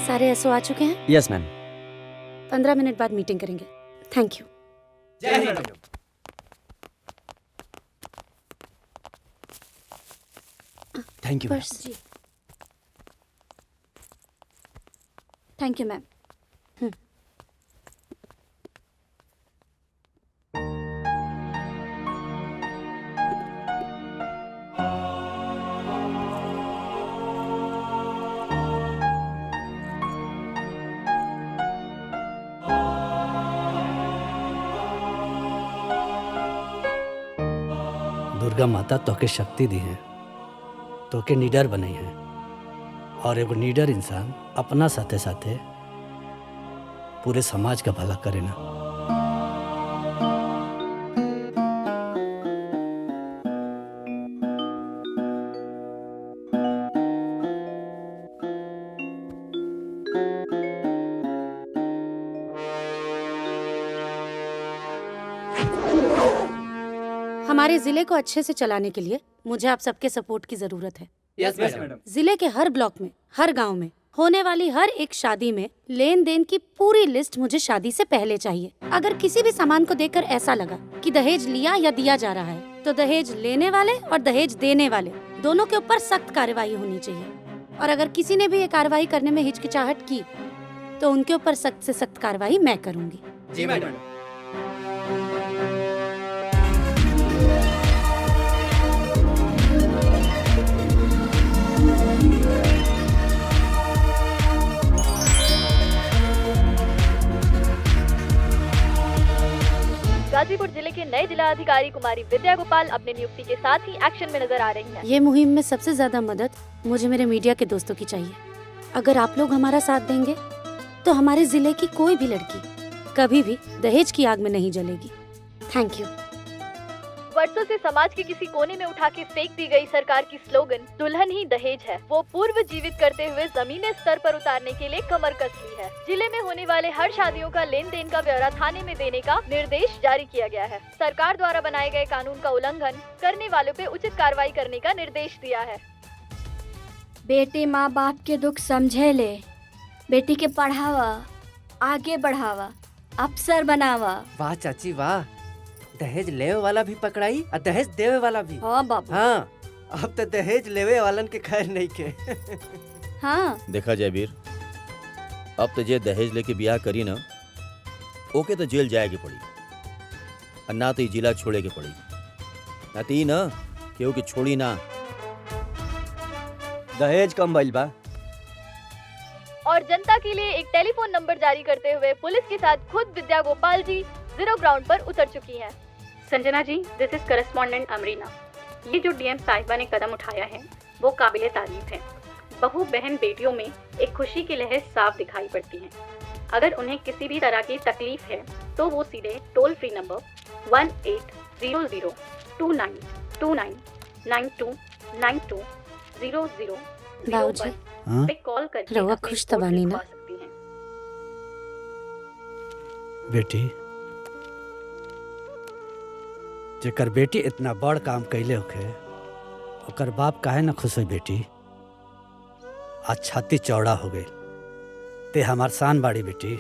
सारे एसओ आ चुके हैं? Yes ma'am. 15 मिनट बाद मीटिंग करेंगे। Thank you. जय हिंद। Thank you. पर्स जी। Thank you ma'am. दुर्गा माता तोके शक्ति दी है, तोके नीडर बनी है और एगो नीडर इंसान अपना साथे साथे पूरे समाज का भला करे ना। हमारे जिले को अच्छे से चलाने के लिए मुझे आप सबके सपोर्ट की जरूरत है। Yes madam. जिले के हर ब्लॉक में, हर गांव में होने वाली हर एक शादी में लेन देन की पूरी लिस्ट मुझे शादी से पहले चाहिए। अगर किसी भी सामान को देखकर ऐसा लगा कि दहेज लिया या दिया जा रहा है, तो दहेज लेने वाले और दहेज देने वाले दोनों के ऊपर सख्त कार्रवाई होनी चाहिए। और अगर किसी ने भी ये कार्रवाई करने में हिचकिचाहट की, तो उनके ऊपर सख्त से सख्त कार्रवाई मैं करूंगी। जी मैडम। गाजीपुर जिले के नए जिला अधिकारी कुमारी विद्या गोपाल अपने नियुक्ति के साथ ही एक्शन में नजर आ रही हैं। ये मुहिम में सबसे ज्यादा मदद मुझे मेरे मीडिया के दोस्तों की चाहिए। अगर आप लोग हमारा साथ देंगे तो हमारे जिले की कोई भी लड़की कभी भी दहेज की आग में नहीं जलेगी। Thank you. वर्षों से समाज के किसी कोने में उठा के फेंक दी गई सरकार की स्लोगन दुल्हन ही दहेज है, वो पूर्व जीवित करते हुए जमीनी स्तर पर उतारने के लिए कमर कस ली है। जिले में होने वाले हर शादियों का लेन देन का ब्यौरा थाने में देने का निर्देश जारी किया गया है। सरकार द्वारा बनाए गए कानून का उल्लंघन करने वालों पे उचित कार्रवाई करने का निर्देश दिया है। बेटी माँ बाप के दुख समझे ले, बेटी के पढ़ावा, आगे बढ़ावा, अफसर बनावा। वाह चाची वाह, दहेज लेवे वाला भी पकड़ाई और दहेज देवे वाला भी। हाँ बाबू। हाँ, अब तो दहेज लेवे वालन के खैर नहीं के। हाँ। देखा जयवीर, अब तो जे दहेज लेके ब्याह करी ना, ओके तो जेल जाए के पड़ी और ना तो जिला छोड़े के पड़ी, ना तो ना केहू के छोड़ी ना। दहेज कम भइल बा। और जनता के लिए एक टेलीफोन नंबर जारी करते हुए पुलिस के साथ खुद विद्या गोपाल जी जीरो ग्राउंड पर उतर चुकी हैं। संजना जी, दिस इज करस्पॉन्डेंट अमरीना। ये जो डीएम साहिबा ने कदम उठाया है वो काबिले तारीफ है। बहू बहन बेटियों में एक खुशी की लहर साफ दिखाई पड़ती है। अगर उन्हें किसी भी तरह की तकलीफ है तो वो सीधे टोल फ्री नंबर 18002929929200 बाबूजी, पे कॉल करके रवा अपनी खुश रिपोर्ट तबानी ना? लिखवा सकती हैं। बेटी, जेकर बेटी इतना बड़ काम कैले होखे, ओकर बाप काहे ना खुश हो बेटी। आज छाती चौड़ा हो गई, ते हमार शान बाड़ी बेटी।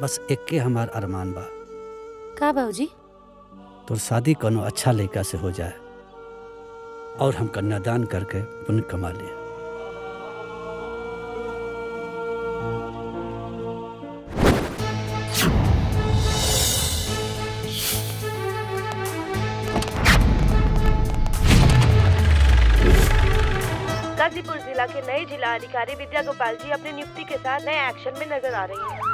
बस एक के हमार अरमान बा, का बाबूजी? तोर शादी कोनो अच्छा लड़का से हो जाए और हम कन्यादान करके पुण्य कमा लिए। गाजीपुर जिला जिला के नए जिला अधिकारी विद्या गोपाल जी अपनी नियुक्ति के साथ नए एक्शन में नजर आ रही हैं।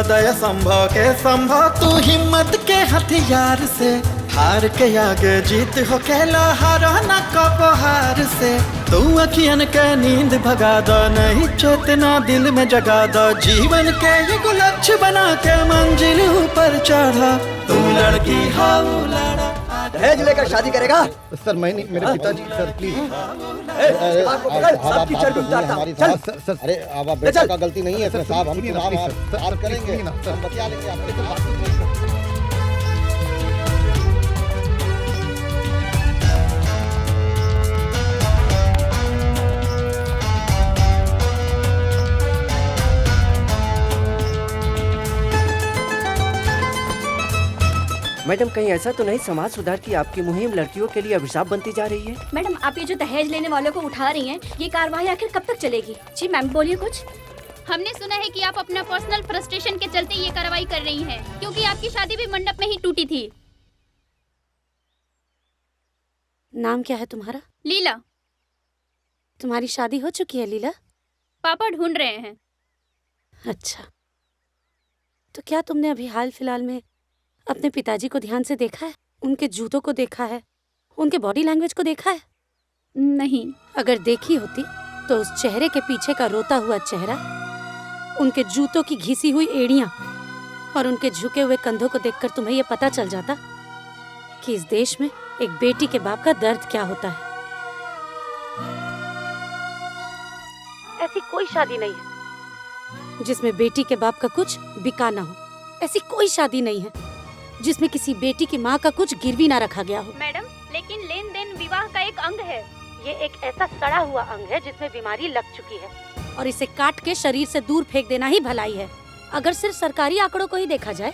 दया संभव के संभव तू हिम्मत के हथियार से हार के आगे जीत हो खेला हारा न कबो हार से तू अखियन के नींद भगा दो नहीं चेतना दिल में जगा दो जीवन के ये लक्ष्य बना के मंजिल ऊपर चढ़ा तू लड़की हाउ लड़ा दहेज लेकर शादी करेगा? सर मैं नहीं, मेरे पिताजी सर प्लीज। आपकी चल उतारता सर अरे अब बेटा का गलती नहीं है सर साहब, हम पार करेंगे, हम बतिया लेंगे आपसे। मैडम कहीं ऐसा तो नहीं समाज सुधार की आपकी मुहिम लड़कियों के लिए अभिशाप बनती जा रही है? मैडम आप ये जो दहेज लेने वालों को उठा रही हैं, ये कार्रवाई आखिर कब तक चलेगी? जी मैम बोलिए कुछ। हमने सुना है कि आप अपना पर्सनल फ्रस्ट्रेशन के चलते ये कार्रवाई कर रही हैं, क्योंकि आपकी शादी भी मंडप में ही टूटी थी। नाम क्या है तुम्हारा? लीला। तुम्हारी शादी हो चुकी है लीला? पापा ढूंढ रहे हैं। अच्छा, तो क्या तुमने अभी हाल फिलहाल में अपने पिताजी को ध्यान से देखा है? उनके जूतों को देखा है? उनके बॉडी लैंग्वेज को देखा है? नहीं। अगर देखी होती तो उस चेहरे के पीछे का रोता हुआ चेहरा, उनके जूतों की घिसी हुई एड़ियां और उनके झुके हुए कंधों को देखकर तुम्हें यह पता चल जाता कि इस देश में एक बेटी के बाप का दर्द क्या होता है। ऐसी कोई शादी नहीं है जिसमें बेटी के बाप का कुछ बिका ना हो। ऐसी कोई शादी नहीं है जिसमें किसी बेटी की माँ का कुछ गिरवी ना रखा गया हो। मैडम, लेकिन लेन देन विवाह का एक अंग है। ये एक ऐसा सड़ा हुआ अंग है जिसमें बीमारी लग चुकी है, और इसे काट के शरीर से दूर फेंक देना ही भलाई है। अगर सिर्फ सरकारी आंकड़ों को ही देखा जाए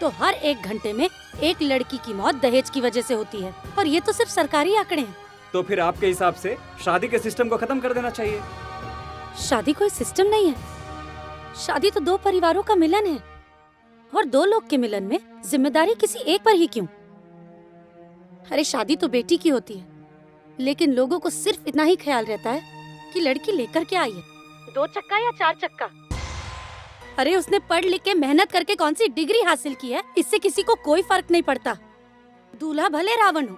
तो हर 1 घंटे में एक लड़की की मौत दहेज की वजह से होती है, और ये तो सिर्फ सरकारी आंकड़े हैं। तो फिर आपके हिसाब से शादी के सिस्टम को खत्म कर देना चाहिए? शादी कोई सिस्टम नहीं है। शादी तो 2 परिवारों का मिलन है, और 2 लोग के मिलन में जिम्मेदारी किसी एक पर ही क्यों? अरे शादी तो बेटी की होती है, लेकिन लोगों को सिर्फ इतना ही ख्याल रहता है कि लड़की लेकर के आई है, 2 चक्का या 4 चक्का। अरे उसने पढ़ लिख के मेहनत करके कौन सी डिग्री हासिल की है, इससे किसी को कोई फर्क नहीं पड़ता। दूल्हा भले रावण हो,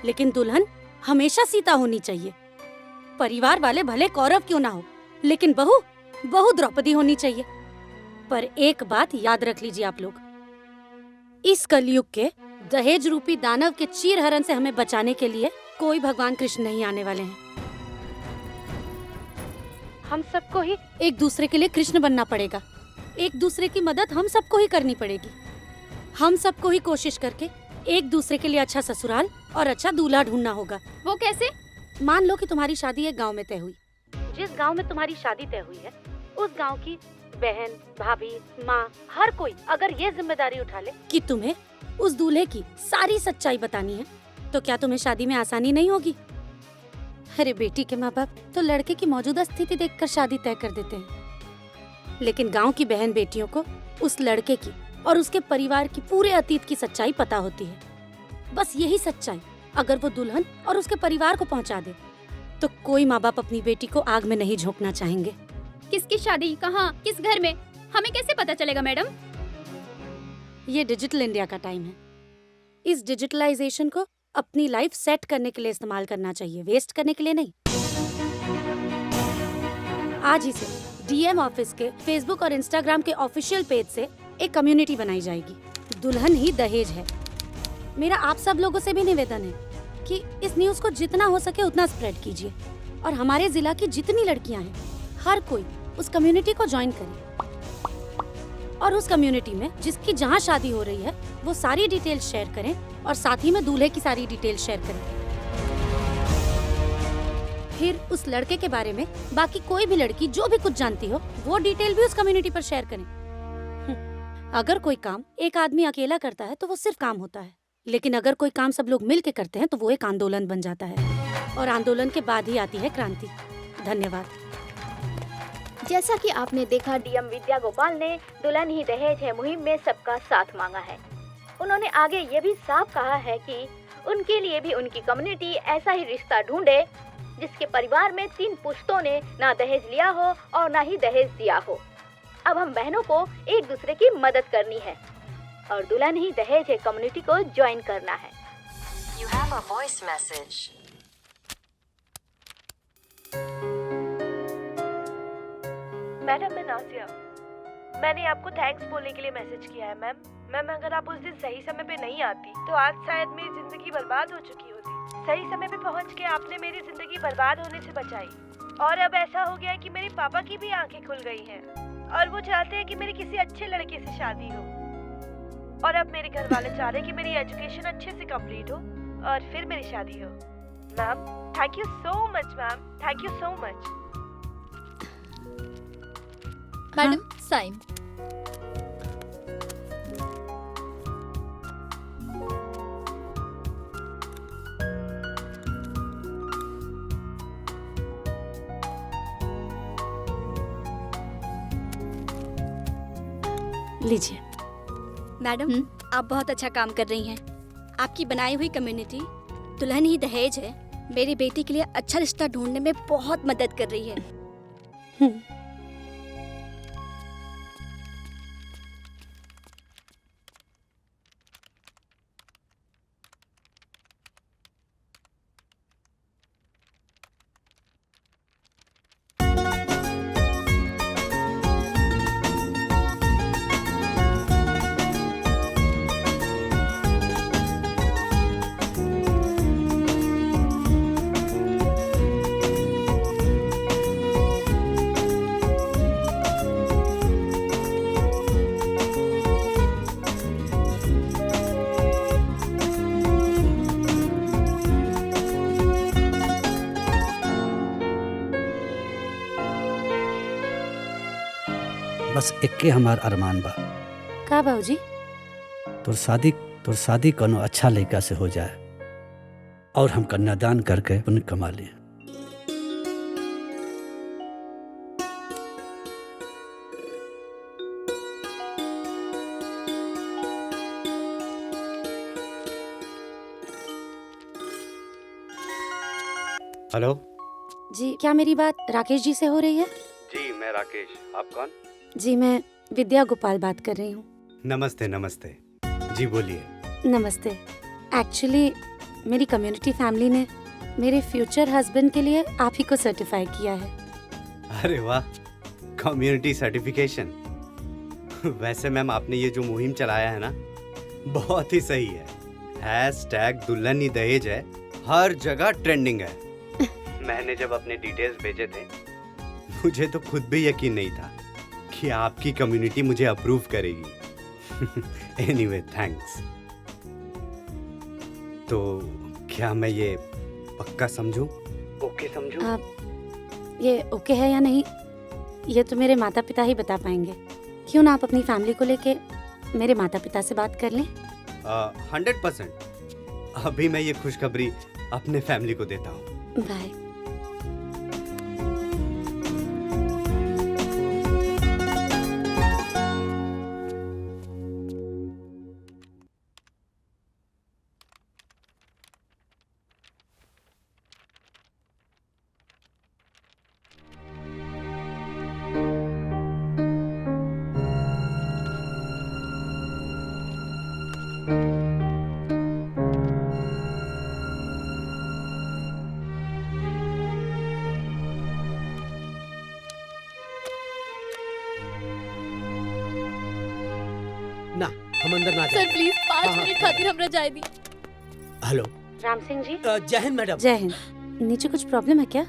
लेकिन दुल्हन हमेशा सीता होनी चाहिए। परिवार वाले भले कौरव क्यों ना हो, लेकिन बहू द्रौपदी होनी चाहिए। पर एक बात याद रख लीजिए आप लोग, इस कलयुग के दहेज रूपी दानव के चीरहरण से हमें बचाने के लिए कोई भगवान कृष्ण नहीं आने वाले हैं। हम सबको ही एक दूसरे के लिए कृष्ण बनना पड़ेगा। एक दूसरे की मदद हम सबको ही करनी पड़ेगी। हम सबको ही कोशिश करके एक दूसरे के लिए अच्छा ससुराल और अच्छा दूल्हा ढूंढना होगा। वो कैसे? मान लो कि तुम्हारी शादी एक गांव में तय हुई। जिस गांव में तुम्हारी शादी तय हुई है, उस गांव की बहन, भाभी, माँ, हर कोई अगर ये जिम्मेदारी उठा ले कि तुम्हें उस दूल्हे की सारी सच्चाई बतानी है, तो क्या तुम्हें शादी में आसानी नहीं होगी? अरे बेटी के माँ बाप तो लड़के की मौजूदा स्थिति देखकर शादी तय कर देते हैं, लेकिन गांव की बहन बेटियों को उस लड़के की और उसके परिवार की पूरे अतीत की सच्चाई पता होती है। बस यही सच्चाई अगर वो दुल्हन और उसके परिवार को पहुंचा दे, तो कोई माँ बाप अपनी बेटी को आग में नहीं झोंकना चाहेंगे। किसकी शादी, कहाँ, किस घर में, हमें कैसे पता चलेगा मैडम? ये डिजिटल इंडिया का टाइम है। इस डिजिटलाइजेशन को अपनी लाइफ सेट करने के लिए इस्तेमाल करना चाहिए, वेस्ट करने के लिए नहीं। आज ही से डीएम ऑफिस के फेसबुक और इंस्टाग्राम के ऑफिशियल पेज से एक कम्युनिटी बनाई जाएगी, दुल्हन ही दहेज है। मेरा आप सब लोगों से भी निवेदन है कि इस न्यूज को जितना हो सके उतना स्प्रेड कीजिए, और हमारे जिला की जितनी लड़कियां हैं हर कोई उस कम्युनिटी को ज्वाइन करे और उस कम्युनिटी में जिसकी जहाँ शादी हो रही है वो सारी डिटेल्स शेयर करें और साथ ही में दूल्हे की सारी डिटेल्स शेयर करें। फिर उस लड़के के बारे में बाकी कोई भी लड़की जो भी कुछ जानती हो वो डिटेल भी उस कम्युनिटी पर शेयर करें। अगर कोई काम एक आदमी अकेला करता है तो वो सिर्फ काम होता है, लेकिन अगर कोई काम सब लोग मिल के करते हैं तो वो एक आंदोलन बन जाता है और आंदोलन के बाद ही आती है क्रांति। धन्यवाद। जैसा कि आपने देखा, डीएम विद्या गोपाल ने दुल्हन ही दहेज है मुहिम में सबका साथ मांगा है। उन्होंने आगे ये भी साफ कहा है कि उनके लिए भी उनकी कम्युनिटी ऐसा ही रिश्ता ढूंढे जिसके परिवार में 3 पुश्तों ने ना दहेज लिया हो और ना ही दहेज दिया हो। अब हम बहनों को एक दूसरे की मदद करनी है और दुल्हन ही दहेज है कम्युनिटी को ज्वाइन करना है। You have a voice message. Madam, मैं नाजिया। मैंने आपको थैंक्स बोलने के लिए मैसेज किया है मैम। मैम, अगर आप उस दिन सही समय पे नहीं आती तो आज शायद मेरी जिंदगी बर्बाद हो चुकी होती। सही समय पे पहुंच के आपने मेरी जिंदगी बर्बाद होने से बचाई और अब ऐसा हो गया है कि मेरे पापा की भी आंखें खुल गई हैं और वो चाहते हैं कि मेरी किसी अच्छे लड़के से शादी हो और अब मेरे घर वाले चाह रहे हैं कि मेरी एजुकेशन अच्छे से कंप्लीट हो और फिर मेरी शादी हो। Ma'am, thank you so much ma'am, thank you so much. Madam, sign. लीजिए। मैडम, आप बहुत अच्छा काम कर रही हैं। आपकी बनाई हुई कम्युनिटी दुल्हन ही दहेज है मेरी बेटी के लिए अच्छा रिश्ता ढूंढने में बहुत मदद कर रही है। बस इक्के हमार अरमान बा। का बाबूजी? तोर शादी कोनो अच्छा लड़का से हो जाए और हम कन्यादान करके पुण्य कमा लें। हेलो जी, क्या मेरी बात राकेश जी से हो रही है? जी, मैं राकेश। आप कौन? जी, मैं विद्या गोपाल बात कर रही हूँ। नमस्ते। नमस्ते जी, बोलिए। नमस्ते। एक्चुअली मेरी कम्युनिटी फैमिली ने मेरे फ्यूचर हस्बैंड के लिए आप ही को सर्टिफाई किया है। अरे वाह, कम्युनिटी सर्टिफिकेशन। वैसे मैम, आपने ये जो मुहिम चलाया है ना, बहुत ही सही है। #दुल्हन ही दहेज है हर जगह ट्रेंडिंग है। मैंने जब अपने डिटेल्स भेजे थे मुझे तो खुद भी यकीन नहीं था कि आपकी कम्युनिटी मुझे अप्रूव करेगी। Anyway, thanks. तो क्या मैं ये पक्का समझूं? ओके समझूं? ये ओके है या नहीं ये तो मेरे माता पिता ही बता पाएंगे। क्यों ना आप अपनी फैमिली को लेके मेरे माता पिता से बात कर लें? 100%। अभी मैं ये खुशखबरी अपने फैमिली को देता हूँ। बाय। ना, हम अंदर ना सर प्लीज 5 मिनट खातिर हमरा जाए दी। हेलो राम सिंह जी। जय हिंद मैडम। जय हिंद। नीचे कुछ प्रॉब्लम है क्या?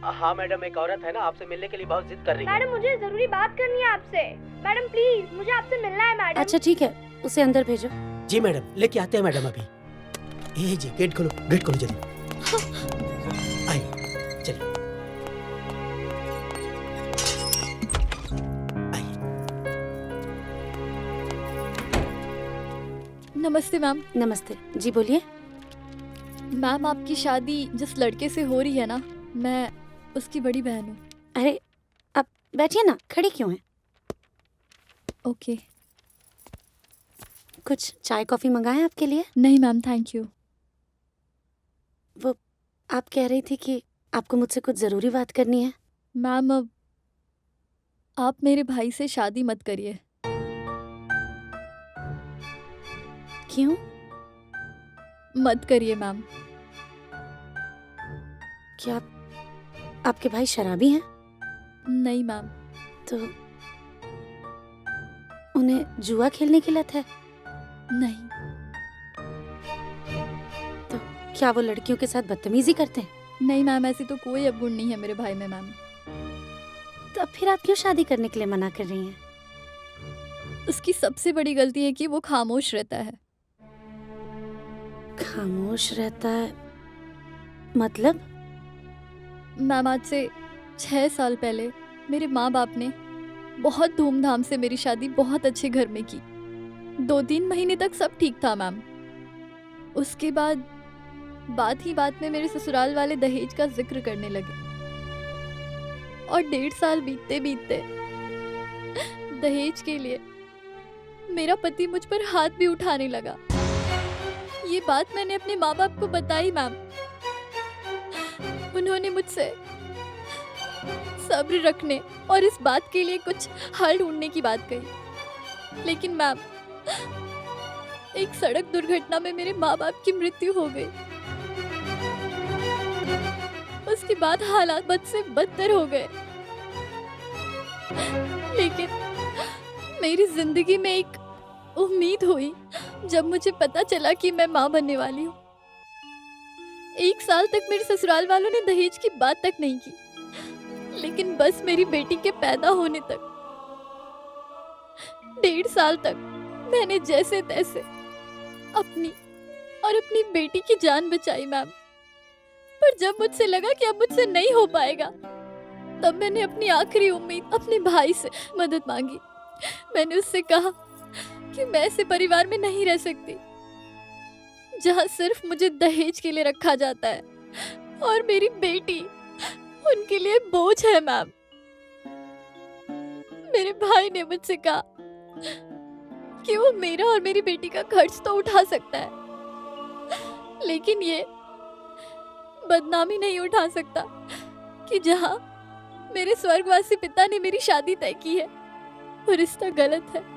हाँ मैडम, एक औरत है ना आपसे मिलने के लिए बहुत जिद कर रही है। मैडम मुझे जरूरी बात करनी है आपसे। मैडम प्लीज, मुझे आपसे मिलना है मैडम। अच्छा ठीक है, उसे अंदर भेजो। जी मैडम, लेके आते हैं मैडम अभी। ये जी गेट खोलो, गेट खोलो जल्दी। आइए चलिए। नमस्ते मैम। नमस्ते जी, बोलिए। मैम आपकी शादी जिस लड़के से हो रही है ना, मैं उसकी बड़ी बहन हूँ। अरे आप बैठिए ना, खड़ी क्यों हैं? ओके। कुछ चाय कॉफी मंगाएं आपके लिए? नहीं मैम, थैंक यू। वो आप कह रही थी कि आपको मुझसे कुछ ज़रूरी बात करनी है। मैम अब आप मेरे भाई से शादी मत करिए। क्यों? मत करिए मैम। क्या आपके भाई शराबी हैं? नहीं मैम। तो उन्हें जुआ खेलने की लत है? नहीं। तो क्या वो लड़कियों के साथ बदतमीजी करते हैं? नहीं मैम, ऐसी तो कोई अवगुण नहीं है मेरे भाई में मैम। तो फिर आप क्यों शादी करने के लिए मना कर रही हैं? उसकी सबसे बड़ी गलती है कि वो खामोश रहता है। खामोश रहता है मतलब? मैम आज से 6 साल पहले मेरे माँ बाप ने बहुत धूमधाम से मेरी शादी बहुत अच्छे घर में की। 2-3 महीने तक सब ठीक था मैम। उसके बाद बात ही बात में मेरे ससुराल वाले दहेज का जिक्र करने लगे और 1.5 साल बीतते बीतते दहेज के लिए मेरा पति मुझ पर हाथ भी उठाने लगा। ये बात मैंने अपने माँ बाप को बताई मैम। उन्होंने मुझसे सब्र रखने और इस बात के लिए कुछ हल ढूंढने की बात कही, लेकिन मैम एक सड़क दुर्घटना में मेरे माँ बाप की मृत्यु हो गई। उसके बाद हालात बद से बदतर हो गए, लेकिन मेरी जिंदगी में एक उम्मीद हुई जब मुझे पता चला कि मैं माँ बनने वाली हूँ। 1 साल तक मेरे ससुराल वालों ने दहेज की बात तक नहीं की, लेकिन बस मेरी बेटी के पैदा होने तक 1.5 साल तक मैंने जैसे तैसे अपनी और अपनी बेटी की जान बचाई मैम। पर जब मुझसे लगा कि अब मुझसे नहीं हो पाएगा, तब मैंने अपनी आखिरी उम्मीद अपने भाई से मदद मांगी। मैंने उससे कहा कि मैं ऐसे परिवार में नहीं रह सकती जहां सिर्फ मुझे दहेज के लिए रखा जाता है और मेरी बेटी उनके लिए बोझ है मैम। मेरे भाई ने मुझसे कहा कि वो मेरा और मेरी बेटी का खर्च तो उठा सकता है, लेकिन ये बदनामी नहीं उठा सकता कि जहां मेरे स्वर्गवासी पिता ने मेरी शादी तय की है वो रिश्ता गलत है।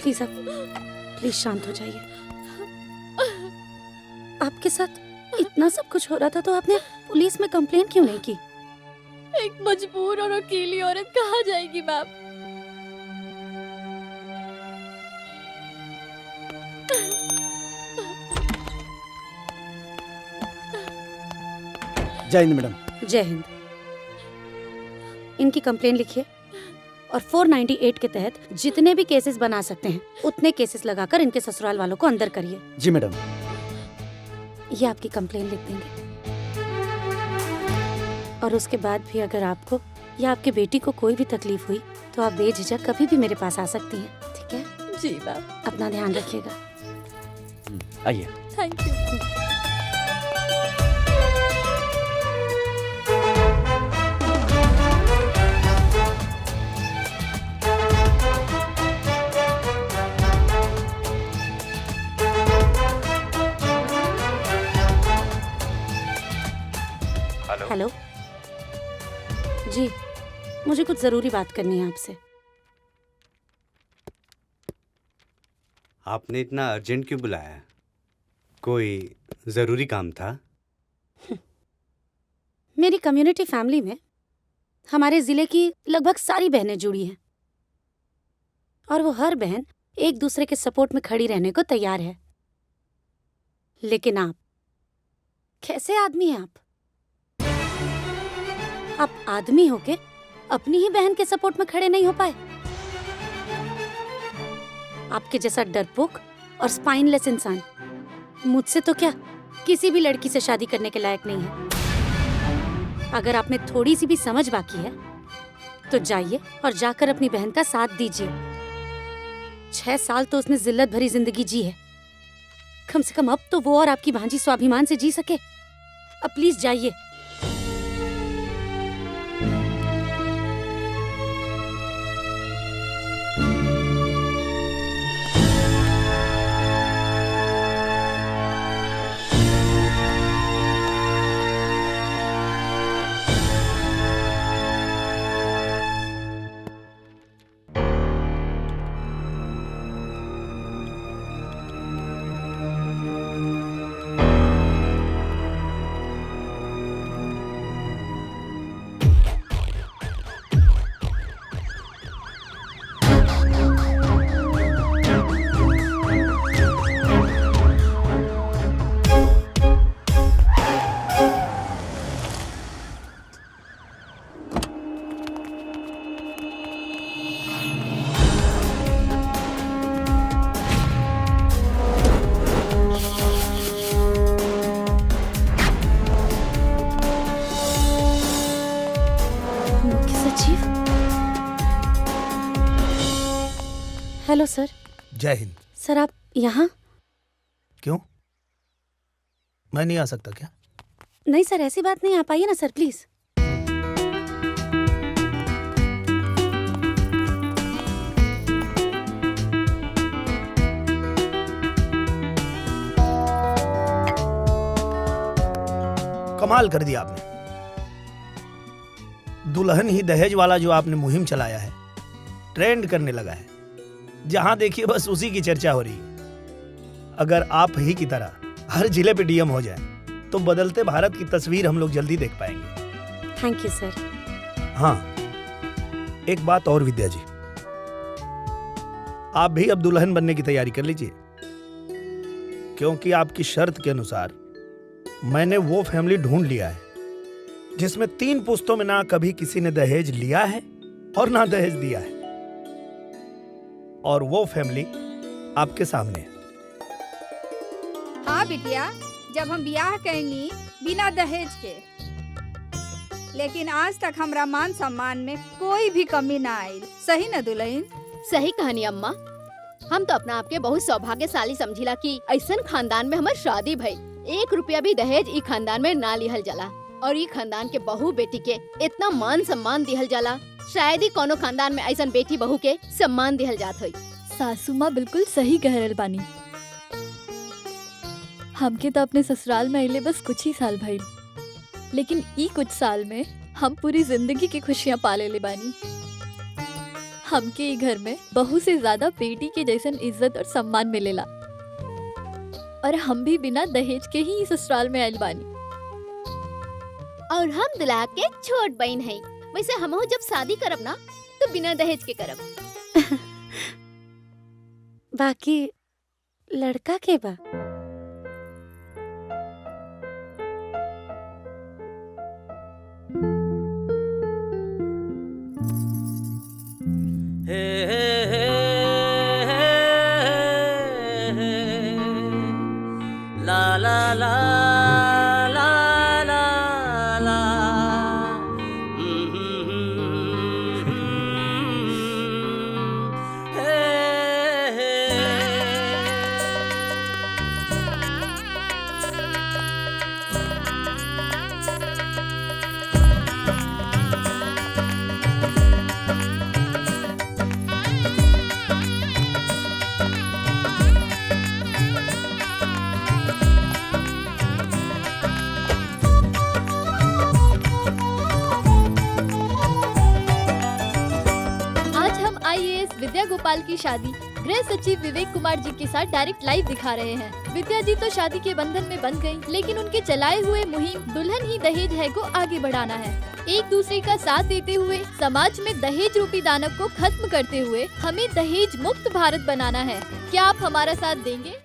प्लीज आप प्लीज शांत हो जाइए। आपके साथ इतना सब कुछ हो रहा था तो आपने पुलिस में कंप्लेन क्यों नहीं की? एक मजबूर और अकेली औरत कहाँ जाएगी मैम? जय हिंद मैडम। जय हिंद। इनकी कंप्लेन लिखिए और 498 के तहत जितने भी केसेस बना सकते हैं उतने केसेस लगाकर इनके ससुराल वालों को अंदर करिए। जी मैडम। ये आपकी कंप्लेन लिख देंगे और उसके बाद भी अगर आपको या आपकी बेटी को कोई भी तकलीफ हुई तो आप बेझिझक कभी भी मेरे पास आ सकती हैं, ठीक है? जी मैम। अपना ध्यान रखिएगा। आइए। Thank you. हेलो जी, मुझे कुछ जरूरी बात करनी है आपसे। आपने इतना अर्जेंट क्यों बुलाया? कोई जरूरी काम था? मेरी कम्युनिटी फैमिली में हमारे जिले की लगभग सारी बहनें जुड़ी हैं। और वो हर बहन एक दूसरे के सपोर्ट में खड़ी रहने को तैयार है। लेकिन आप कैसे आदमी हैं? आप आदमी होके अपनी ही बहन के सपोर्ट में खड़े नहीं हो पाए। आपके जैसा डरपोक और स्पाइनलेस इंसान मुझसे तो क्या किसी भी लड़की से शादी करने के लायक नहीं है। अगर आप में थोड़ी सी भी समझ बाकी है तो जाइए और जाकर अपनी बहन का साथ दीजिए। 6 साल तो उसने जिल्लत भरी जिंदगी जी है, कम से कम अब तो वो और आपकी भांजी स्वाभिमान से जी सके। अब प्लीज जाइए। हेलो सर। जय हिंद। सर आप यहाँ? क्यों, मैं नहीं आ सकता क्या? नहीं सर, ऐसी बात नहीं, आप आइए ना सर प्लीज। कमाल कर दिया आपने। दुल्हन ही दहेज वाला जो आपने मुहिम चलाया है ट्रेंड करने लगा है। जहां देखिए बस उसी की चर्चा हो रही है। अगर आप ही की तरह हर जिले पे डीएम हो जाए तो बदलते भारत की तस्वीर हम लोग जल्दी देख पाएंगे। थैंक यू सर। हाँ, एक बात और विद्या जी, आप भी अब दुल्हन बनने की तैयारी कर लीजिए, क्योंकि आपकी शर्त के अनुसार मैंने वो फैमिली ढूंढ लिया है जिसमें 3 पुश्तों में ना कभी किसी ने दहेज लिया है और ना दहेज दिया है, और वो फैमिली आपके सामने है। हाँ बिटिया, जब हम ब्याह करेंगी बिना दहेज के, लेकिन आज तक हमरा मान सम्मान में कोई भी कमी ना आई। सही न दुल्हन? सही कहानी अम्मा। हम तो अपना आपके बहुत सौभाग्यशाली समझिला कि ऐसन खानदान में हमार शादी भई। 1 रुपया भी दहेज ई खानदान में ना लिहल जाला, और ई खानदान के बहू बेटी के इतना मान सम्मान दिहल जाला, शायद ही कोनो खानदान में ऐसन बेटी बहू के सम्मान दिहल जात होई। सासू माँ बिल्कुल सही कह रहल बानी। हमके तो अपने ससुराल में अइले बस कुछ ही साल भइल, लेकिन ई कुछ साल में हम पूरी जिंदगी की खुशियाँ पाले ले बानी। हमके ई घर में बहू से ज्यादा बेटी के जैसन इज्जत और सम्मान मिलेला, और हम भी बिना दहेज के ही ससुराल में आइल बानी। और हम दुल्हा के छोट बहन है। वैसे हमहू जब शादी करब ना तो बिना दहेज के करब। बाकी लड़का के बा? ला ला ला ला ला ला। विद्या गोपाल की शादी गृह सचिव विवेक कुमार जी के साथ डायरेक्ट लाइव दिखा रहे हैं। विद्या जी तो शादी के बंधन में बंध गयी, लेकिन उनके चलाए हुए मुहिम दुल्हन ही दहेज है को आगे बढ़ाना है। एक दूसरे का साथ देते हुए समाज में दहेज रूपी दानव को खत्म करते हुए हमें दहेज मुक्त भारत बनाना है। क्या आप हमारा साथ देंगे?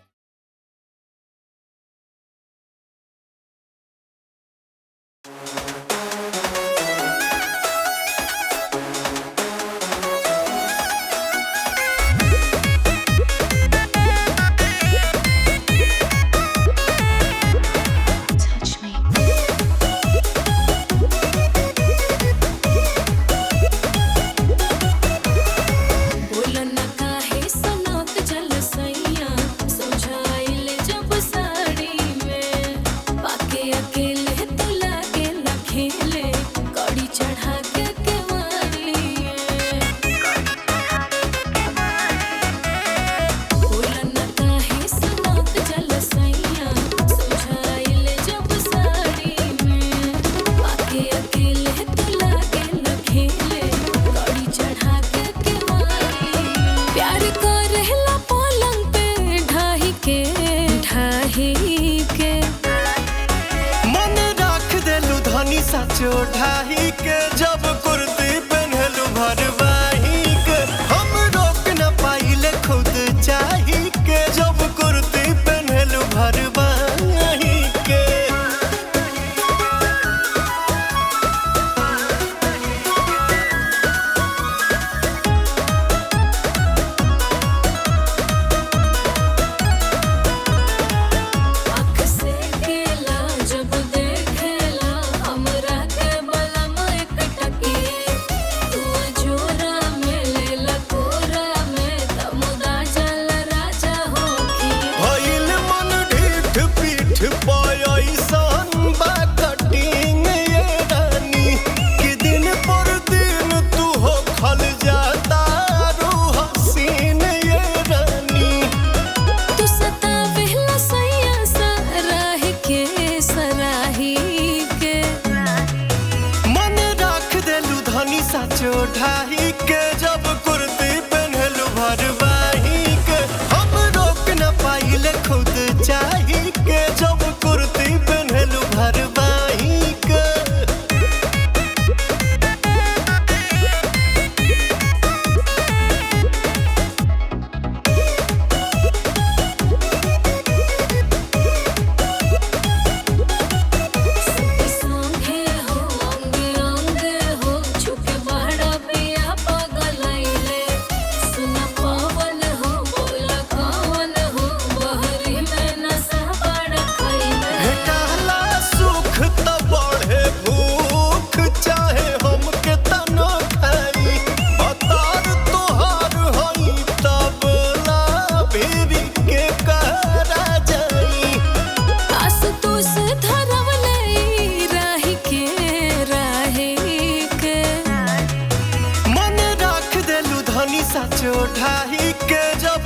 ढाही के जब कुर्ती पहनलू भरवाही के हम रोक न पाइले खुद चाही के जब कुर्ती पहनलू भरवाही के ढाही के जब कुर्ती पहनलू भरवाही के हम रोक न पाइले खुद चाही के जब कुर्ती पहनलू भरवाही के ढाही के जब